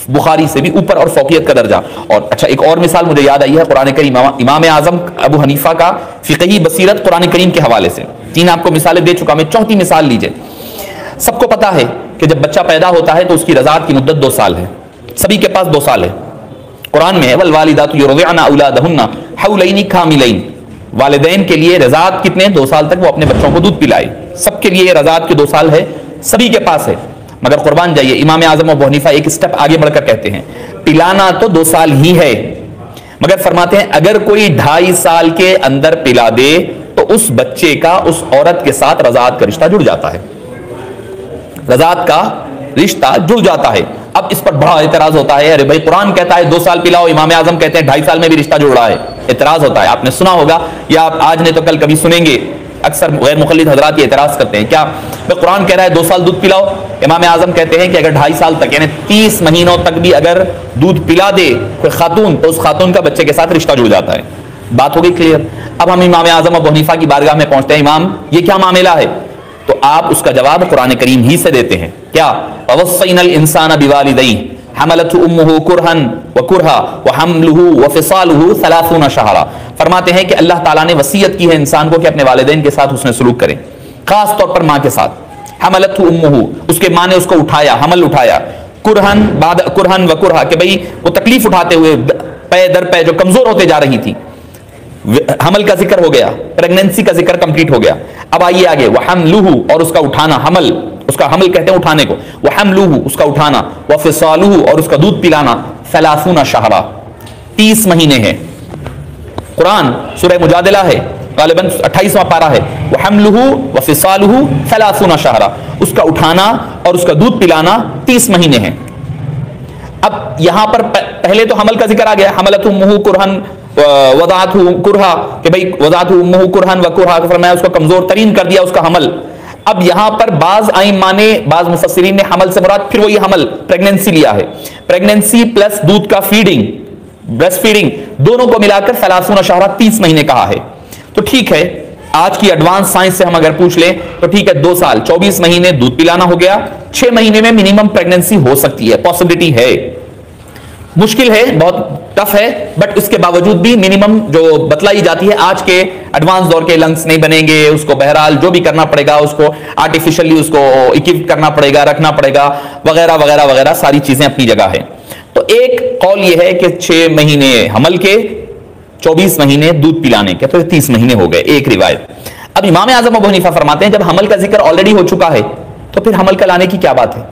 بخاری سے بھی اوپر اور فوقیت کا درجہ. اور اچھا, ایک اور مثال مجھے یاد آئی ہے, قرآن کریم امام اعظم ابو حنیفہ کا فقہی بصیرت قرآن کریم کے حوالے سے. 3 آپ کو مثالیں دے چکا, میں چوتھی مثال لیجئے. سب کو پتا ہے کہ جب بچہ پیدا ہوتا ہے تو اس کی رضاعت کی مدت 2 سال ہے, سبھی کے پاس 2 سال ہے. قرآن میں ہے والوالدات یرضعن اولادہن حولین کاملین، والدین کے لیے رضاعت کتنے؟ 2 سال تک وہ اپنے بچوں کو دودھ پلائے. سب کے لیے رضاعت کے 2 سال ہے، سبھی کے پاس ہے. مگر قربان جائیے امام اعظم ابو حنیفہ ایک سٹیپ آگے بڑھ کر کہتے ہیں پلانا تو 2 سال ہی ہے، مگر فرماتے ہیں اگر کوئی 2.5 سال کے اندر پلا دے تو اس بچے کا اس عورت کے ساتھ رضاعت کا رشتہ جڑ جاتا ہے، رضاعت کا رشتہ جڑ جاتا ہے. اب اس پر بڑا اعتراض ہوتا ہے، ارے بھائی قرآن کہتا ہے 2 سال پلاؤ، امام اعظم کہتے ہیں 2.5 سال میں بھی رشتہ جڑ رہا ہے. اعتراض ہوتا ہے، آپ نے سنا ہوگا یا آپ آج نہیں تو کل کبھی سنیں گے، اکثر غیر مقلد حضرات یہ اعتراض کرتے ہیں کیا بھائی قرآن کہہ رہا ہے 2 سال دودھ پلاؤ، امام اعظم کہتے ہیں کہ اگر 2.5 سال تک یعنی 30 مہینوں تک بھی اگر دودھ پلا دے کوئی خاتون تو اس خاتون کا بچے کے ساتھ رشتہ جڑ جاتا ہے. بات ہوگی کلیئر. اب ہم امام اعظم ابو حنیفہ کی بارگاہ میں پہنچتے ہیں، امام یہ کیا معاملہ ہے؟ تو آپ اس کا جواب قرآن کریم ہی سے دیتے ہیں. کیا؟ وَوَصَّيْنَا الْإِنسَانَ بِوَالِدَيْهِ حَمَلَتْهُ أُمُّهُ كُرْهًا وَكُرْهًا وَحَمْلُهُ وَفِصَالُهُ 30 شهرًا. فرماتے ہیں کہ اللہ تعالیٰ نے وصیت کی ہے انسان کو کہ اپنے والدین کے ساتھ حسن سلوک کرے، خاص طور پر ماں کے ساتھ. حَمَلَتْهُ أُمُّهُ اس کے ماں نے اس کو اٹھایا، حمل اٹھایا، كُرْهًا بعد كُرْهًا وَكُرْهًا کہ بھئی وہ تکلیف اٹھاتے ہوئے پے در پے جو کمزور ہوتے جا رہی تھی. حمل کا ذکر ہو گیا، پریگننسی کا ذکر کمپلیٹ ہو گیا. اب آئیے آگے وَحَمْلُهُ اور اس کا اٹھانا، حمل اس کا حمل کہتے ہیں اٹھانے کو، وَحَمْلُهُ اس کا اٹھانا، وَفِصَالُهُ اور اس کا دودھ پلانا 30 شهرًا 30 مہینے ہے. قرآن سورہ مجادلہ ہے، غالباً 28واں پارہ ہے. وَحَمْلُهُ وَفِصَالُهُ 30 شهرًا اس کا اٹھانا اور اس کا دودھ پلانا 30 مہینے ہیں. اب یہاں پر پہلے تو حمل کا ذکر آ گیا، حملت امہ کرہن وضعته کرہا کہ بھئی وضعته امہ کرہن وکرہا کہ فرمایا اس کو کمزور ترین کر دیا اس کا حمل. اب یہاں پر بعض ائمہ نے، بعض مفسرین نے حمل سے مراد پھر وہی حمل پریگننسی لیا ہے، پریگننسی پلس دودھ کا فیڈنگ، بریسٹ فیڈنگ دونوں کو ملا کر 30 شهرًا 30 مہینے کہا ہے. تو ٹھیک ہے، آج کی ایڈوانس سائنس سے ہم اگر پوچھ لیں تو ٹھیک ہے 2 سال 24 مہینے دودھ پلانا ہو گیا، 6 مہینے میں منیمم پریگننسی ہو سکتی ہے، پاسبلٹی ہے. مشکل ہے، بہت ٹف ہے، بٹ اس کے باوجود بھی منیمم جو بتلائی جاتی ہے آج کے ایڈوانس دور کے لنگس نہیں بنیں گے، اس کو بہرحال جو بھی کرنا پڑے گا اس کو آرٹیفیشلی اس کو اکوپ کرنا پڑے گا، رکھنا پڑے گا وغیرہ وغیرہ وغیرہ، ساری چیزیں اپنی جگہ ہے. تو ایک قول یہ ہے کہ 6 مہینے حمل کے، 24 مہینے دودھ پلانے کے، تو 30 مہینے ہو گئے ایک روایت. اب امام اعظم ابو حنیفہ فرماتے ہیں جب حمل کا ذکر آلریڈی ہو چکا ہے تو پھر حمل کا لانے کی کیا بات ہے؟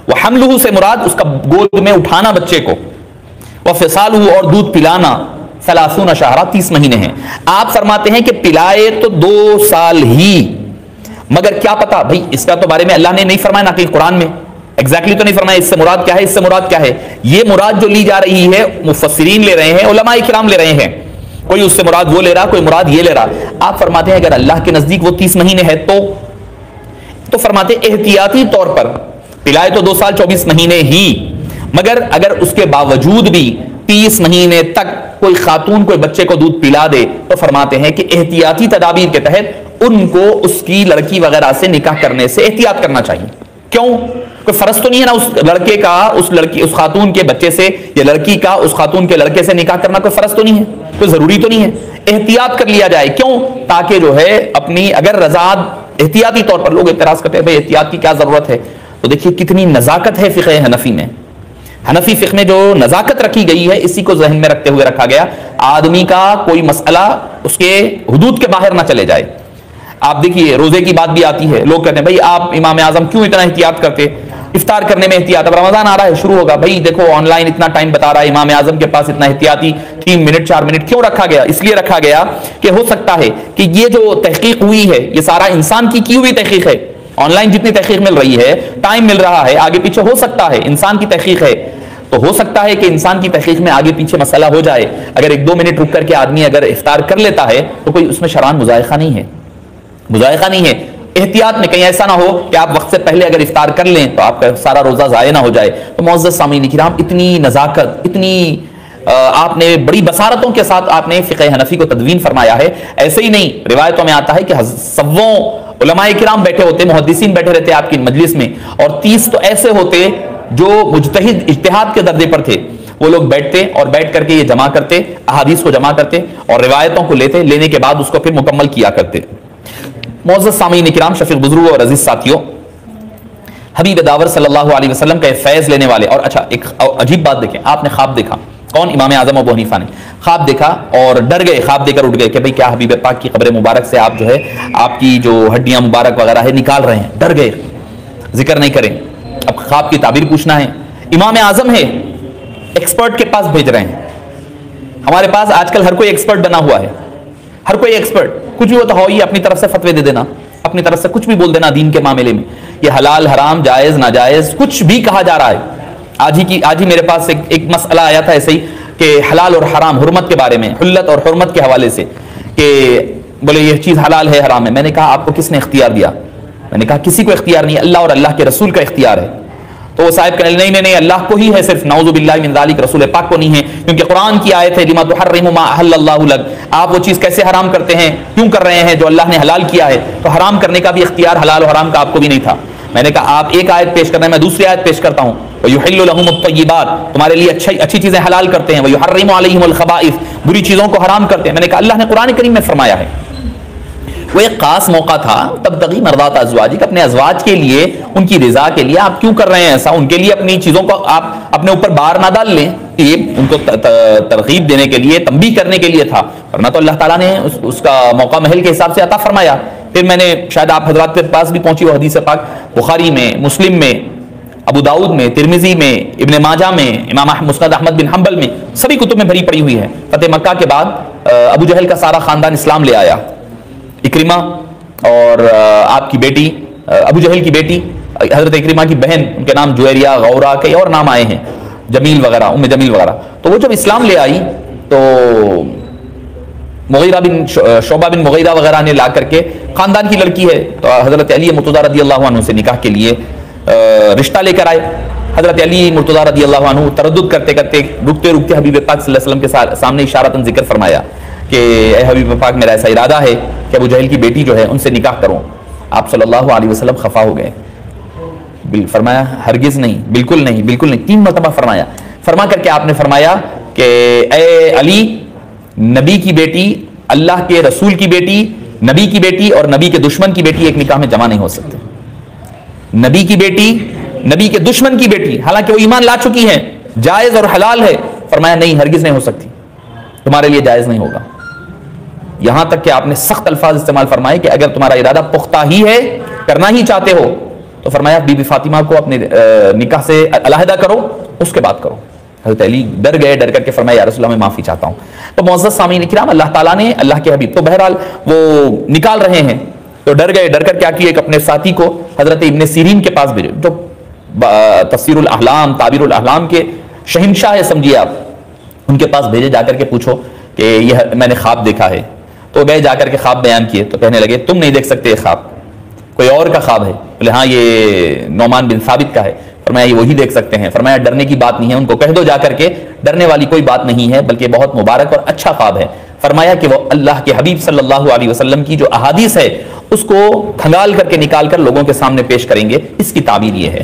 وَحَمْلُهُ سے مراد اس کا گود میں اٹھانا بچے کو، وَفِصَالُهُ اور دودھ پلانا 30 شهرًا 30 مہینے ہیں. آپ فرماتے ہیں کہ پلائے تو 2 سال ہی، مگر کیا پتا بھئی اس کا تو بارے میں اللہ نے نہیں فرمایا، نہ کہ قرآن میں ایگزیکٹلی تو نہیں فرمایا اس سے مراد کیا ہے، اس سے مراد کیا ہے. یہ مراد جو لی جا رہی ہے مفسرین لے رہے ہیں، علماء کرام لے رہے ہیں، کوئی اس سے مراد وہ لے رہا، کوئی مراد یہ لے رہا. آپ فرماتے ہیں اگر اللہ کے نزدیک وہ 30 مہینے ہے تو فرماتے احتیاطی طور پر پلائے تو 2 سال 24 مہینے ہی، مگر اگر اس کے باوجود بھی 30 مہینے تک کوئی خاتون کوئی بچے کو دودھ پلا دے تو فرماتے ہیں کہ احتیاطی تدابیر کے تحت ان کو اس کی لڑکی وغیرہ سے نکاح کرنے سے احتیاط کرنا چاہیے. کیوں؟ کوئی فرض تو نہیں ہے نا اس لڑکے کا اس خاتون کے بچے سے، یا لڑکی کا اس خاتون کے لڑکے سے نکاح کرنا کوئی فرض تو نہیں ہے، کوئی ضروری تو نہیں ہے. احتیاط کر لیا جائے، کیوں؟ تاکہ جو ہے اپنی اگر رضاعت احتیاطی طور پر، لوگ اعتراض کرتے ہیں بھائی احتیاط کی کیا ضرورت ہے، تو دیکھیے کتنی نزاکت ہے فقہ حنفی میں. حنفی فقہ میں جو نزاکت رکھی گئی ہے اسی کو ذہن میں رکھتے ہوئے رکھا گیا، آدمی کا کوئی مسئلہ اس کے حدود کے باہر نہ چلے جائے. آپ دیکھیے روزے کی بات بھی آتی ہے، لوگ کہتے ہیں بھائی آپ امام اعظم کیوں اتنا احتیاط کرتے، افطار کرنے میں احتیاط، اب رمضان آ رہا ہے شروع ہوگا، بھائی دیکھو آن لائن اتنا ٹائم بتا رہا ہے، امام اعظم کے پاس اتنا احتیاطی 3 منٹ 4 منٹ کیوں رکھا گیا؟ اس لیے رکھا گیا کہ ہو سکتا ہے کہ یہ جو تحقیق ہوئی ہے یہ سارا انسان کی ہوئی تحقیق ہے. آن لائن جتنی تحقیق مل رہی ہے، ٹائم مل رہا ہے، آگے پیچھے ہو سکتا ہے، انسان کی تحقیق ہے تو ہو سکتا ہے کہ انسان کی تحقیق میں آگے پیچھے مسئلہ ہو جائے. اگر 1-2 منٹ رک کر کے آدمی اگر افطار کر لیتا ہے تو کوئی اس میں شرعاً مذائقہ نہیں ہے، مذائقہ نہیں ہے. احتیاط میں کہیں ایسا نہ ہو کہ آپ وقت سے پہلے اگر افطار کر لیں تو آپ کا سارا روزہ ضائع نہ ہو جائے. تو معزز سامعین کرام، اتنی نزاکت، اتنی آپ نے بڑی بصارتوں کے ساتھ آپ نے فقہ حنفی کو تدوین فرمایا ہے. ایسے ہی نہیں، روایتوں میں آتا ہے کہ سووں علماء کرام بیٹھے ہوتے، محدثین بیٹھے رہتے آپ کی مجلس میں، اور 30 تو ایسے ہوتے جو مجتہد اجتہاد کے درجے پر تھے، وہ لوگ بیٹھتے اور بیٹھ کر کے یہ جمع کرتے، احادیث کو جمع کرتے اور روایتوں کو لینے کے بعد اس کو پھر مکمل کیا کرتے. معزز سامعین کرام، شفیق بزرگوں اور عزیز ساتھیوں، حبیب داور صلی اللہ علیہ وسلم کا فیض لینے والے، اور اچھا ایک عجیب بات دیکھیں، آپ نے خواب دیکھا کون؟ امام اعظم ابو حنیفہ نے خواب دیکھا اور ڈر گئے، خواب دے کر اٹھ گئے کہ بھئی کیا حبیب پاک کی قبر مبارک سے آپ جو ہے آپ کی جو ہڈیاں مبارک وغیرہ ہے نکال رہے ہیں، ڈر گئے، ذکر نہیں کریں، اب خواب کی تعبیر پوچھنا ہے۔ امام اعظم ہے، ایکسپرٹ کے پاس بھیج رہے ہیں۔ ہمارے پاس آج کل ہر کوئی ایکسپرٹ بنا ہوا ہے، ہر کوئی ایکسپرٹ، کچھ بھی ہوتا ہو یہ اپنی طرف سے فتوے دے دینا، اپنی طرف سے کچھ بھی بول دینا دین کے معاملے میں، یہ حلال حرام جائز ناجائز کچھ بھی کہا جا رہا ہے۔ آج ہی میرے پاس ایک مسئلہ آیا تھا ایسے ہی کہ حلال اور حرام حرمت کے بارے میں، حلت اور حرمت کے حوالے سے، کہ بولے یہ چیز حلال ہے حرام ہے۔ میں نے کہا آپ کو کس نے اختیار دیا؟ میں نے کہا کسی کو اختیار نہیں، اللہ اور اللہ کے رسول کا اختیار ہے۔ تو وہ صاحب کہنے لگے نہیں اللہ کو ہی ہے صرف، نعوذ باللہ من ذالک، رسول پاک کو نہیں ہے، کیونکہ قرآن کی آیت ہے لما تحرم ما احل اللہ لک، آپ وہ چیز کیسے حرام کرتے ہیں، کیوں کر رہے ہیں جو اللہ نے حلال کیا ہے، تو حرام کرنے کا بھی اختیار حلال و حرام کا آپ کو بھی نہیں تھا۔ میں نے کہا آپ ایک آیت پیش کر رہے ہیں، میں دوسری آیت پیش کرتا ہوں، وَيُحِلُّ لَهُمُ الطَّيِّبَاتِ، تمہارے لیے اچھی چیزیں حلال کرتے ہیں، وَيُحَرِّمُ عَلَيْهِمُ الْخَبَائِثِ، بری چیزوں کو حرام کرتے ہیں۔ میں نے کہا اللہ نے قرآن کریم میں فرمایا ہے۔ وہ ایک خاص موقع تھا، تبتغی مرضات ازواجک، اپنے ازواج کے لیے ان کی رضا کے لیے آپ کیوں کر رہے ہیں ایسا، ان کے لیے اپنی چیزوں کو آپ اپنے اوپر بار نہ ڈال لیں، یہ ان کو ترغیب دینے کے لیے، تنبیہ کرنے کے لیے تھا، ورنہ تو اللہ تعالیٰ نے اس کا موقع محل کے حساب سے عطا فرمایا۔ پھر میں نے شاید آپ حضرات کے پاس بھی پہنچی وہ حدیث پاک، بخاری میں، مسلم میں، ابو داؤد میں، ترمذی میں، ابن ماجہ میں، امام مسند احمد بن حنبل میں، سبھی کتب میں بھری پڑی ہوئی ہے۔ فتح مکہ کے بعد ابو جہل کا سارا خاندان اسلام لے آیا، اکرمہ اور آپ کی بیٹی ابو جہل کی بیٹی حضرت اکرمہ کی بہن، ان کے نام جویریہ، غورہ، کئی اور نام آئے ہیں، جمیل وغیرہ، ام جمیل وغیرہ، تو وہ جب اسلام لے آئی تو مغیرہ بن شعبہ بن مغیرہ وغیرہ نے لا کر کے، خاندان کی لڑکی ہے تو حضرت علی مرتضیٰ رضی اللہ عنہ سے نکاح کے لیے رشتہ لے کر آئے۔ حضرت علی مرتضیٰ رضی اللہ عنہ تردد کرتے کرتے رکتے حبیب پاک صلی اللہ علیہ وسلم کے سامنے اشارتاً ذکر فرمایا کہ اے حبیب پاک میرا ایسا ارادہ ہے کہ ابو جہل کی بیٹی جو ہے ان سے نکاح کروں۔ آپ صلی اللہ علیہ وسلم خفا ہو گئے، فرمایا ہرگز نہیں، بالکل نہیں، بالکل نہیں، 3 مرتبہ فرمایا۔ فرما کر کے آپ نے فرمایا کہ اے علی، نبی کی بیٹی، اللہ کے رسول کی بیٹی، نبی کی بیٹی اور نبی کے دشمن کی بیٹی ایک نکاح میں جمع نہیں ہو سکتے۔ نبی کی بیٹی، نبی کے دشمن کی بیٹی، حالانکہ وہ ایمان لا چکی ہے، جائز اور حلال ہے، فرمایا نہیں ہرگز نہیں ہو سکتی، تمہارے لیے جائز نہیں ہوگا۔ یہاں تک کہ آپ نے سخت الفاظ استعمال فرمائے کہ اگر تمہارا ارادہ پختہ ہی ہے، کرنا ہی چاہتے ہو، تو فرمایا بی بی فاطمہ کو اپنے نکاح سے علیحدہ کرو، اس کے بعد کرو۔ حضرت علی ڈر گئے، ڈر کر کے فرمایا یا رسول اللہ میں معافی چاہتا ہوں۔ تو معزز سامعین کرام، اللہ تعالیٰ نے، اللہ کے حبیب تو بہرحال وہ نکال رہے ہیں تو ڈر گئے، ڈر کر کیا کیے، ایک اپنے ساتھی کو حضرت ابن سیرین کے پاس بھیجے، جو تفسیر الاحلام، تعبیر الاحلام کے شہنشاہ ہے سمجھیے آپ، ان کے پاس بھیجے، جا کر کے پوچھو کہ یہ میں نے خواب دیکھا ہے۔ تو گئے، جا کر کے خواب بیان کیے، تو کہنے لگے تم نہیں دیکھ سکتے یہ خواب، کوئی اور کا خواب ہے۔ بولے ہاں یہ نعمان بن ثابت کا ہے۔ فرمایا یہ وہی دیکھ سکتے ہیں۔ فرمایا ڈرنے کی بات نہیں ہے، ان کو کہہ دو جا کر کے ڈرنے والی کوئی بات نہیں ہے، بلکہ بہت مبارک اور اچھا خواب ہے۔ فرمایا کہ وہ اللہ کے حبیب صلی اللہ علیہ وسلم کی جو احادیث ہے اس کو کھنگال کر کے نکال کر لوگوں کے سامنے پیش کریں گے، اس کی تعبیر یہ ہے۔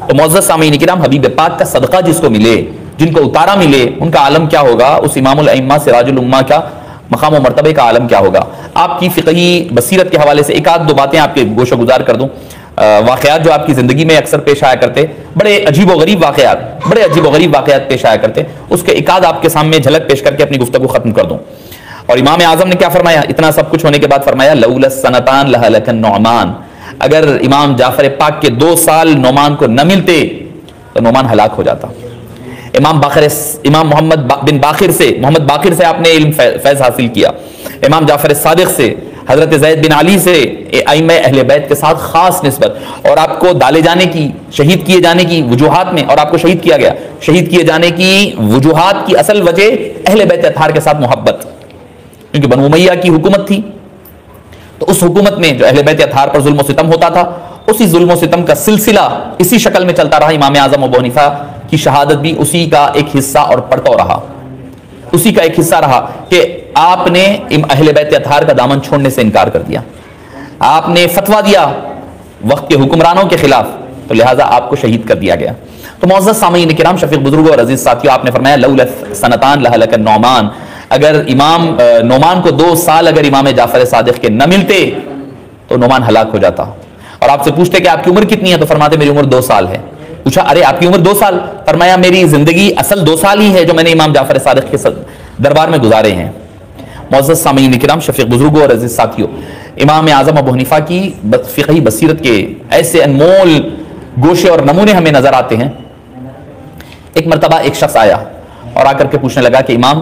تو معزز سامعین کرام، حبیب پاک کا صدقہ جس کو ملے، جن کو اتارا ملے، ان کا عالم کیا ہوگا، اس امام الائمہ سراج الامہ کا مقام و مرتبے کا عالم کیا ہوگا۔ آپ کی فقہی بصیرت کے حوالے سے ایک آدھ دو باتیں آپ کے گوشہ گزار کر دوں، واقعات جو آپ کی زندگی میں اکثر پیش آیا کرتے، بڑے عجیب و غریب واقعات پیش آیا کرتے، اس کے ایک آدھ آپ کے سامنے جھلک پیش کر کے اپنی گفتگو ختم کر دوں۔ اور امام اعظم نے کیا فرمایا، اتنا سب کچھ ہونے کے بعد فرمایا لولا السنتان لہلک النعمان، اگر امام جعفر پاک کے 2 سال نعمان کو نہ ملتے تو نعمان ہلاک ہو جاتا۔ امام محمد باقر سے آپ نے علم فیض حاصل کیا، امام جعفر صادق سے، حضرت زید بن علی سے، ائمہ اہل بیت کے ساتھ خاص نسبت، اور آپ کو ڈالے جانے کی، شہید کیے جانے کی وجوہات میں، اور آپ کو شہید کیا گیا، شہید کیے جانے کی وجوہات کی اصل وجہ اہل بیت اطہار کے ساتھ محبت، کیونکہ بنو امیہ کی حکومت تھی، تو اس حکومت میں جو اہل بیت اطہار پر ظلم و ستم ہوتا تھا، اسی ظلم و ستم کا سلسلہ اسی شکل میں چلتا رہا۔ امام اعظم ابو حنیفہ کی شہادت بھی اسی کا ایک حصہ اور پرتو رہا، اسی کا ایک حصہ رہا کہ آپ نے اہل بیت اطہار کا دامن چھوڑنے سے انکار کر دیا، آپ نے فتویٰ دیا وقت کے حکمرانوں کے خلاف، تو لہٰذا آپ کو شہید کر دیا گیا۔ تو معزز سامعین کرام، شفیق بزرگوں اور عزیز ساتھیوں، آپ نے فرمایا لولا سنتان لہلک النعمان، اگر امام نعمان کو 2 سال اگر امام جعفر صادق کے نہ ملتے تو نعمان ہلاک ہو جاتا۔ اور آپ سے پوچھتے کہ آپ کی عمر کتنی ہے، تو فرماتے میری عمر 2 سال ہے۔ پوچھا ارے آپ کی عمر 2 سال؟ فرمایا میری زندگی اصل 2 سال ہی ہے جو میں نے امام جعفر صادق کے دربار میں گزارے ہیں۔ معزز سامعین کرام، شفیق بزرگوں اور عزیز ساتھیوں، امام اعظم ابو حنیفہ کی فقہی بصیرت کے ایسے انمول گوشے اور نمونے ہمیں نظر آتے ہیں۔ ایک مرتبہ ایک شخص آیا اور آ کر کے پوچھنے لگا کہ امام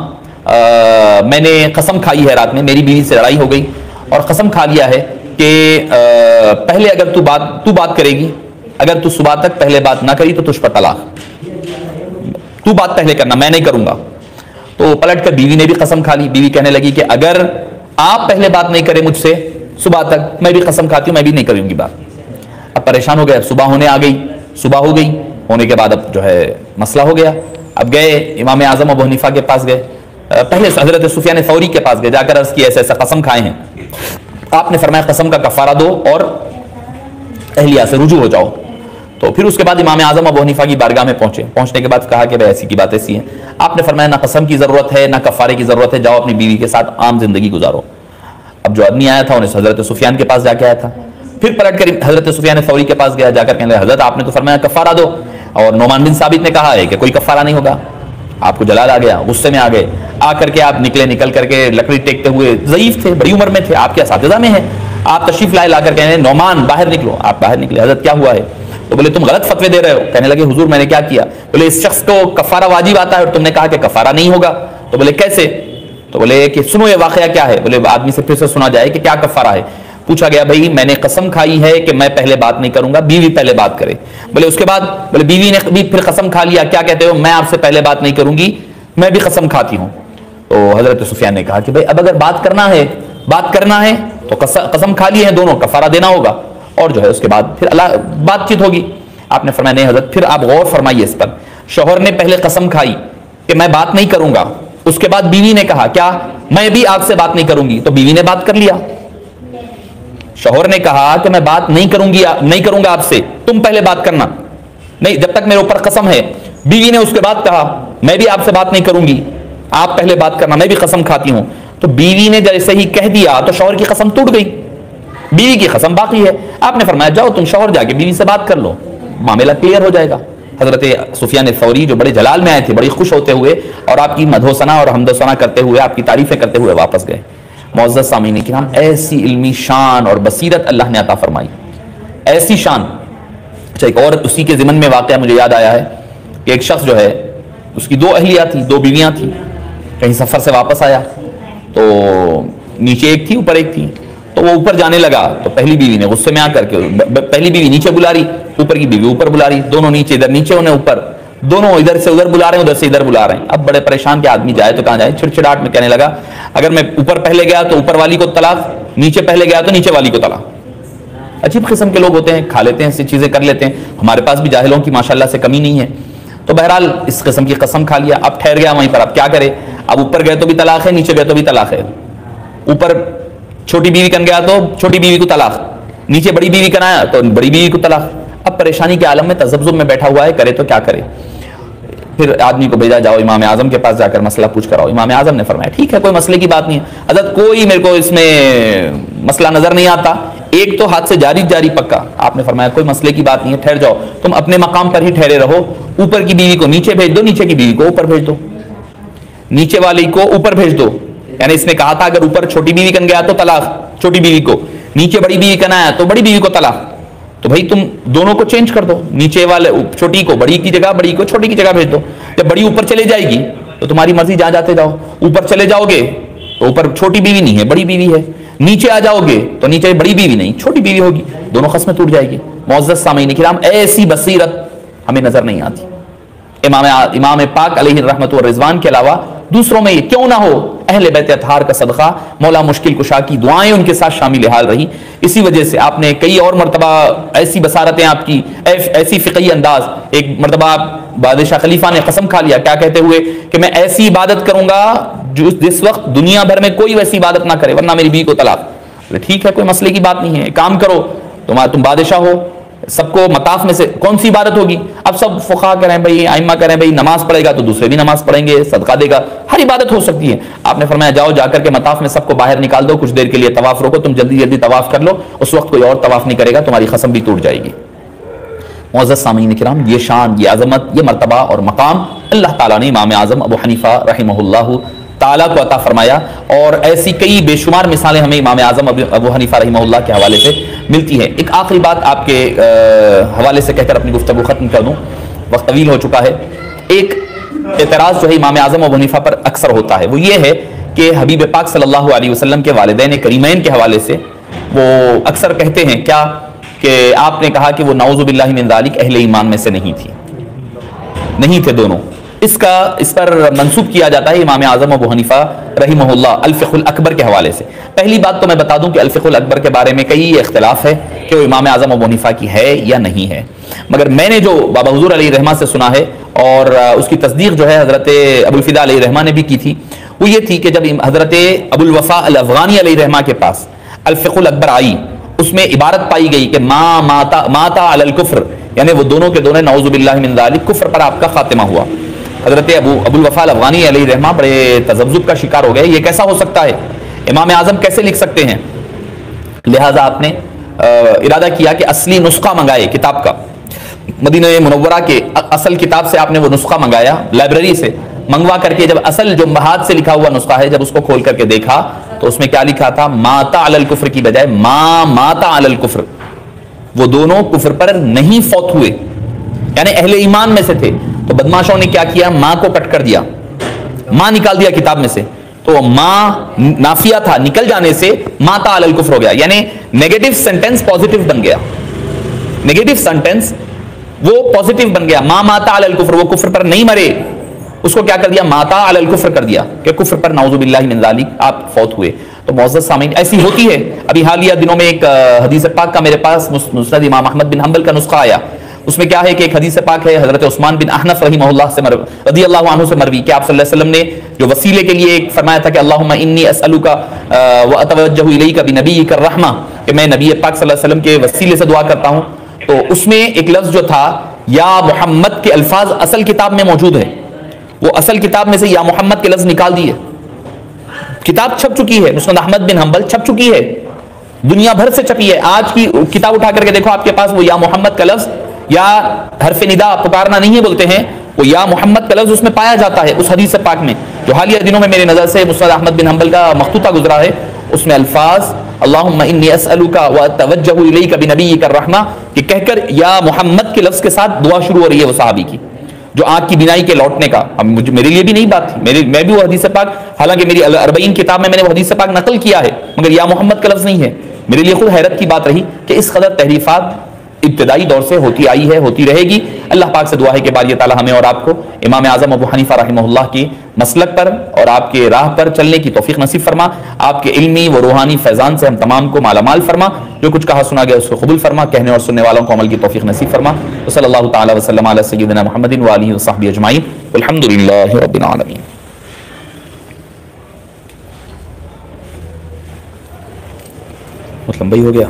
میں نے قسم کھائی ہے، رات میں میری بیوی سے لڑائی ہو گئی اور قسم کھا لیا ہے کہ پہلے اگر تو بات کرے گی، اگر تو صبح تک پہلے بات نہ کری تو تجھ پر طلاق، تو بات پہلے کرنا، میں نہیں کروں گا۔ تو پلٹ کر بیوی نے بھی قسم کھا لی۔ بیوی کہنے لگی کہ اگر آپ پہلے بات نہیں کریں مجھ سے صبح تک، میں بھی قسم کھاتی ہوں میں بھی نہیں کروں گی بات۔ اب پریشان ہو گئے، اب صبح ہونے آ گئی، صبح ہو گئی، ہونے کے بعد اب جو ہے مسئلہ ہو گیا۔ اب گئے امام اعظم ابو حنیفہ کے پاس گئے، پہلے حضرت سفیان ثوری کے پاس گئے، جا کر عرض کی ایسے ایسا قسم کھائے ہیں۔ آپ نے فرمایا قسم کا کفارہ دو اور اہلیہ سے رجوع ہو جاؤ۔ تو پھر اس کے بعد امام اعظم ابو حنیفہ کی بارگاہ میں پہنچنے کے بعد کہا کہ بھائی ایسی کی بات ایسی ہے۔ آپ نے فرمایا نہ قسم کی ضرورت ہے نہ کفارے کی ضرورت ہے، جاؤ اپنی بیوی کے ساتھ عام زندگی گزارو۔ اب جو آدمی آیا تھا انہیں حضرت سفیان کے پاس جا کے آیا تھا، پھر پلٹ کر حضرت سفیان ثوری کے پاس گیا، جا کر کہنے لگا حضرت آپ نے تو فرمایا کفارہ دو، اور نعمان بن ثابت نے کہا ہے کہ کوئی کفارہ نہیں ہوگا۔ آپ کو جلال آ گیا، غصے میں آ گئے، آ کر کے آپ نکل کر کے لکڑی ٹیکتے ہوئے، ضعیف تھے، بڑی عمر میں تھے، آپ کے اساتذہ میں ہیں، آپ تشریف لائے، لا کر کہنے نعمان باہر نکلو۔ آپ باہر نکلے، حضرت کیا ہوا ہے؟ تو بولے تم غلط فتوے دے رہے ہو۔ کہنے لگے حضور میں نے کیا کیا؟ بولے اس شخص کو کفارہ واجب آتا ہے اور تم نے کہا کہ کفارہ نہیں ہوگا۔ تو بولے کیسے؟ تو بولے کہ سنو یہ واقعہ کیا ہے۔ بولے آدمی سے پھر سے سنا جائے کہ کیا کفارہ ہے۔ پوچھا گیا بھائی میں نے قسم کھائی ہے کہ میں پہلے بات نہیں کروں گا، بیوی پہلے بات کرے۔ بولے اس کے بعد؟ بولے بیوی نے بھی پھر قسم کھا لیا، کیا کہتے ہو؟ میں آپ سے پہلے بات نہیں کروں گی، میں بھی قسم کھاتی ہوں۔ تو حضرت سفیان نے کہا کہ بھائی اب اگر بات کرنا ہے تو قسم کھا لی ہے دونوں، کفارہ دینا ہوگا، اور جو ہے اس کے بعد پھر اللہ بات چیت ہوگی۔ آپ نے فرمایا نہیں حضرت، پھر آپ غور فرمائیے اس پر، شوہر نے پہلے قسم کھائی کہ میں بات نہیں کروں گا، اس کے بعد بیوی نے کہا کیا میں بھی آپ سے بات نہیں کروں گی، تو بیوی نے بات کر لیا۔ شوہر نے کہا کہ میں بات نہیں کروں گا آپ سے، تم پہلے بات کرنا، نہیں جب تک میرے اوپر قسم ہے۔ بیوی نے اس کے بعد کہا میں بھی آپ سے بات نہیں کروں گی، آپ پہلے بات کرنا، میں بھی قسم کھاتی ہوں۔ تو بیوی نے جیسے ہی کہہ دیا تو شوہر کی قسم ٹوٹ گئی، بیوی کی قسم باقی ہے۔ آپ نے فرمایا جاؤ تم شوہر جا کے بیوی سے بات کر لو، معاملہ کلیئر ہو جائے گا۔ حضرت سفیان ثوری جو بڑے جلال میں آئے تھے، بڑی خوش ہوتے ہوئے اور آپ کی مدح و ثنا اور حمد و ثنا کرتے ہوئے، آپ کی تعریفیں کرتے ہوئے واپس گئے۔ معزز سامعین کرام، ایسی علمی شان اور بصیرت اللہ نے عطا فرمائی، ایسی شان۔ اچھا ایک اور اسی کے ضمن میں واقعہ مجھے یاد آیا ہے کہ ایک شخص جو ہے اس کی 2 اہلیہ تھی، 2 بیویاں تھیں، کہیں سفر سے واپس آیا تو نیچے ایک تھی اوپر ایک تھی، تو وہ اوپر جانے لگا تو پہلی بیوی نے غصے میں آ کر کے پہلی بیوی نیچے بلا رہی، اوپر کی بیوی اوپر بلا رہی، دونوں نیچے، ادھر نیچے انہیں اوپر، دونوں ادھر سے ادھر بلا رہے ہیں، ادھر سے ادھر بلا رہے ہیں۔ اب بڑے پریشان کے آدمی جائے تو کہاں جائے، چھڑچھڑاہٹ میں کہنے لگا اگر میں اوپر پہلے گیا تو اوپر والی کو طلاق، نیچے پہلے گیا تو نیچے والی کو طلاق۔ عجیب قسم کے لوگ ہوتے ہیں، کھا لیتے ہیں ایسی چیزیں کر لیتے ہیں، ہمارے پاس بھی جاہلوں کی ماشاءاللہ سے کمی نہیں ہے۔ تو بہرحال اس قسم کی قسم کھا لیا، اب ٹھہر گیا وہیں پر، اب کیا کرے؟ اب اوپر گئے تو بھی طلاق ہے، نیچے گئے تو بھی طلاق ہے۔ اوپر چھوٹی بیوی کن گیا تو چھوٹی بیوی کو طلاق، نیچے بڑی بیوی کن آیا تو بڑی بیوی کو طلاق۔ اب پریشانی کے عالم میں تذبذب میں بیٹھا ہوا ہے، کرے تو کیا کرے؟ پھر آدمی کو بھیجا جاؤ امام اعظم کے پاس جا کر مسئلہ پوچھ کر آؤ۔ امام اعظم نے فرمایا ٹھیک ہے کوئی مسئلے کی بات نہیں ہے حضرت، کوئی میرے کو اس میں مسئلہ نظر نہیں آتا، ایک تو ہاتھ سے جاری پکا۔ آپ نے فرمایا کوئی مسئلے کی بات نہیں ہے، ٹھہر جاؤ، تم اپنے مقام پر ہی ٹھہرے رہو، اوپر کی بیوی کو نیچے بھیج دو، نیچے کی بیوی کو اوپر بھیج دو، نیچے والی کو اوپر بھیج دو۔ یعنی اس نے کہا تھا اگر اوپر چھوٹی بیوی کن گیا تو طلاق چھوٹی بیوی کو، نیچے بڑی بیوی کن آیا تو بڑی بیوی کو طلاق، تو بھائی تم دونوں کو چینج کر دو، نیچے والے چھوٹی کو بڑی کی جگہ، بڑی کو چھوٹی کی جگہ بھیج دو۔ جب بڑی اوپر چلے جائے گی تو تمہاری مرضی، جہاں جاتے جاؤ، اوپر چلے جاؤ گے تو اوپر چھوٹی بیوی نہیں ہے بڑی بیوی ہے، نیچے آ جاؤ گے تو نیچے بڑی بیوی نہیں چھوٹی بیوی ہوگی، دونوں قسمیں ٹوٹ جائے گی۔ معزز سامعین کرام، ایسی بصیرت ہمیں نظر نہیں آتی۔ امام پاک علیہ الرحمت والرضوان کے علاوہ دوسروں میں یہ کیوں نہ ہو، اہل بیت اطہار کا صدقہ، مولا مشکل کشا کی دعائیں ان کے ساتھ شامل حال رہی، اسی وجہ سے آپ نے کئی اور مرتبہ ایسی بصارتیں آپ کی، ایسی فقہی انداز۔ ایک مرتبہ آپ بادشاہ خلیفہ نے قسم کھا لیا، کیا کہتے ہوئے کہ میں ایسی عبادت کروں گا جس وقت دنیا بھر میں کوئی ویسی عبادت نہ کرے ورنہ میری بیوی کو طلاق۔ ٹھیک ہے کوئی مسئلے کی بات نہیں ہے، کام کرو، تم بادشاہ ہو، سب کو مطاف میں سے کون سی عبادت ہوگی؟ اب سب فقہا کریں بھائی، ائمہ کریں بھائی، نماز پڑھے گا تو دوسرے بھی نماز پڑھیں گے، صدقہ دے گا، ہر عبادت ہو سکتی ہے۔ آپ نے فرمایا جاؤ جا کر کے مطاف میں سب کو باہر نکال دو، کچھ دیر کے لیے طواف روکو، تم جلدی جلدی طواف کر لو، اس وقت کوئی اور طواف نہیں کرے گا، تمہاری قسم بھی ٹوٹ جائے گی۔ معزز سامعین کرام، یہ شان، یہ عظمت، یہ مرتبہ اور مقام اللہ تعالیٰ نے امام اعظم ابو حنیفہ رحمہ اللہ تعالیٰ کو عطا فرمایا، اور ایسی کئی بے شمار مثالیں ہمیں امام اعظم ابو حنیفہ رحمہ اللہ کے حوالے سے ملتی ہیں۔ ایک آخری بات آپ کے حوالے سے کہہ کر اپنی گفتگو ختم کر دوں، وقت طویل ہو چکا ہے۔ ایک اعتراض جو ہے امام اعظم ابو حنیفہ پر اکثر ہوتا ہے، وہ یہ ہے کہ حبیب پاک صلی اللہ علیہ وسلم کے والدین کریمین کے حوالے سے وہ اکثر کہتے ہیں کیا کہ آپ نے کہا کہ وہ نعوذ باللہ من ذالک اہل ایمان میں سے نہیں تھے دونوں۔ اس پر منسوب کیا جاتا ہے امام اعظم ابو حنیفہ رحمہ اللہ الفقہ الاکبر کے حوالے سے۔ پہلی بات تو میں بتا دوں کہ الفقہ الاکبر کے بارے میں کئی اختلاف ہے کہ وہ امام اعظم ابو حنیفہ کی ہے یا نہیں ہے، مگر میں نے جو بابا حضور علیہ رحمہ سے سنا ہے، اور اس کی تصدیق جو ہے حضرت ابو الفدا علیہ رحمہ نے بھی کی تھی، وہ یہ تھی کہ جب حضرت ابو الوفا الافغانی علیہ رحمہ کے پاس الفقہ الاکبر آئی، اس میں عبارت پائی گئی کہ ماتا علی الکفر، یعنی وہ دونوں کے دونوں نعوذ باللہ من ذالک کفر پر آپ کا خاتمہ ہوا۔ حضرت ابو الوفا الافغانی علیہ رحمہ بڑے تذبذب کا شکار ہو گئے، یہ کیسا ہو سکتا ہے، امام اعظم کیسے لکھ سکتے ہیں؟ لہٰذا آپ نے ارادہ کیا کہ اصلی نسخہ منگائے کتاب کا، مدینہ منورہ کے اصل کتاب سے آپ نے وہ نسخہ منگایا، لائبریری سے منگوا کر کے جب اصل جو ہاتھ سے لکھا ہوا نسخہ ہے جب اس کو کھول کر کے دیکھا تو اس میں کیا لکھا تھا؟ ماتا علی الکفر کی بجائے ماتا علی الکفر، وہ دونوں کفر پر نہیں فوت ہوئے، یعنی اہل ایمان میں سے تھے۔ تو بدماشوں نے کیا کیا؟ ماں کو کٹ کر دیا، ماں نکال دیا کتاب میں سے، تو ماں نافیہ تھا، نکل جانے سے ماتا علی الکفر ہو گیا، یعنی نیگیٹو سینٹینس پازیٹیو بن گیا، نیگیٹو سینٹینس وہ پازیٹیو بن گیا، ماتا علی الکفر، وہ کفر پر نہیں مرے، اس کو کیا کر دیا؟ ماتا علی الکفر کر دیا کہ کفر پر نعوذ باللہ من ذالک آپ فوت ہوئے۔ تو معزز سامعین ایسی ہوتی ہے، ابھی حالیہ دنوں میں ایک حدیث پاک کا میرے پاس مسند امام احمد بن حنبل کا نسخہ آیا، اس میں کیا ہے کہ ایک حدیث پاک ہے حضرت عثمان بن احنف رحمہ اللہ سے رضی اللہ عنہ سے مروی کہ آپ صلی اللہ علیہ وسلم نے جو وسیلے کے لیے ایک فرمایا تھا کہ اللہم انی اسألک واتوجہ الیک بنبیک الرحمہ، کہ میں نبی پاک صلی اللہ علیہ وسلم کے وسیلے سے دعا کرتا ہوں، تو اس میں ایک لفظ جو تھا یا محمد کے الفاظ اصل کتاب میں موجود ہے، وہ اصل کتاب میں سے یا محمد کے لفظ نکال دیے، کتاب چھپ چکی ہے، مسند احمد بن حنبل چھپ چکی ہے، دنیا بھر سے چھپی ہے، آج کی کتاب اٹھا کر کے دیکھو آپ کے پاس وہ یا محمد کا لفظ یا حرف ندا پکارنا نہیں بولتے ہیں، وہ یا محمد کا لفظ اس میں پایا جاتا ہے اس حدیث پاک میں، جو حالیہ دنوں میں میرے نظر سے مسند احمد بن حنبل کا مخطوطہ گزرا ہے، اس میں الفاظ اللہم انی اسألک واتوجہ الیک بنبیک الرحمہ کہ کہہ کر یا محمد کے لفظ کے ساتھ دعا شروع ہو رہی ہے وہ صحابی کی، جو آنکھ کی بینائی کے لوٹنے کا۔ اب میرے لیے بھی نہیں بات تھی، میں بھی وہ حدیث پاک، حالانکہ میری اربعین کتاب میں نے وہ حدیث پاک نقل کیا ہے، مگر یا محمد کا لفظ نہیں ہے۔ میرے لیے خود حیرت کی بات رہی کہ اس قدر تحریفات ابتدائی دور سے ہوتی آئی ہے، ہوتی رہے گی۔ اللہ پاک سے دعا ہے کہ باری تعالیٰ ہمیں اور آپ کو امام اعظم ابو حنیفہ رحمہ اللہ کی مسلک پر اور آپ کے راہ پر چلنے کی توفیق نصیب فرما، آپ کے علمی و روحانی فیضان سے ہم تمام کو مالا مال فرما، جو کچھ کہا سنا گیا اس کو قبول فرما، کہنے اور سننے والوں کو عمل کی توفیق نصیب فرما۔ وصلی اللہ تعالی وسلم علی سیدنا محمد وآلہ وصحبہ اجمعین، والحمد للہ رب العالمین۔ لمبا ہی ہو گیا۔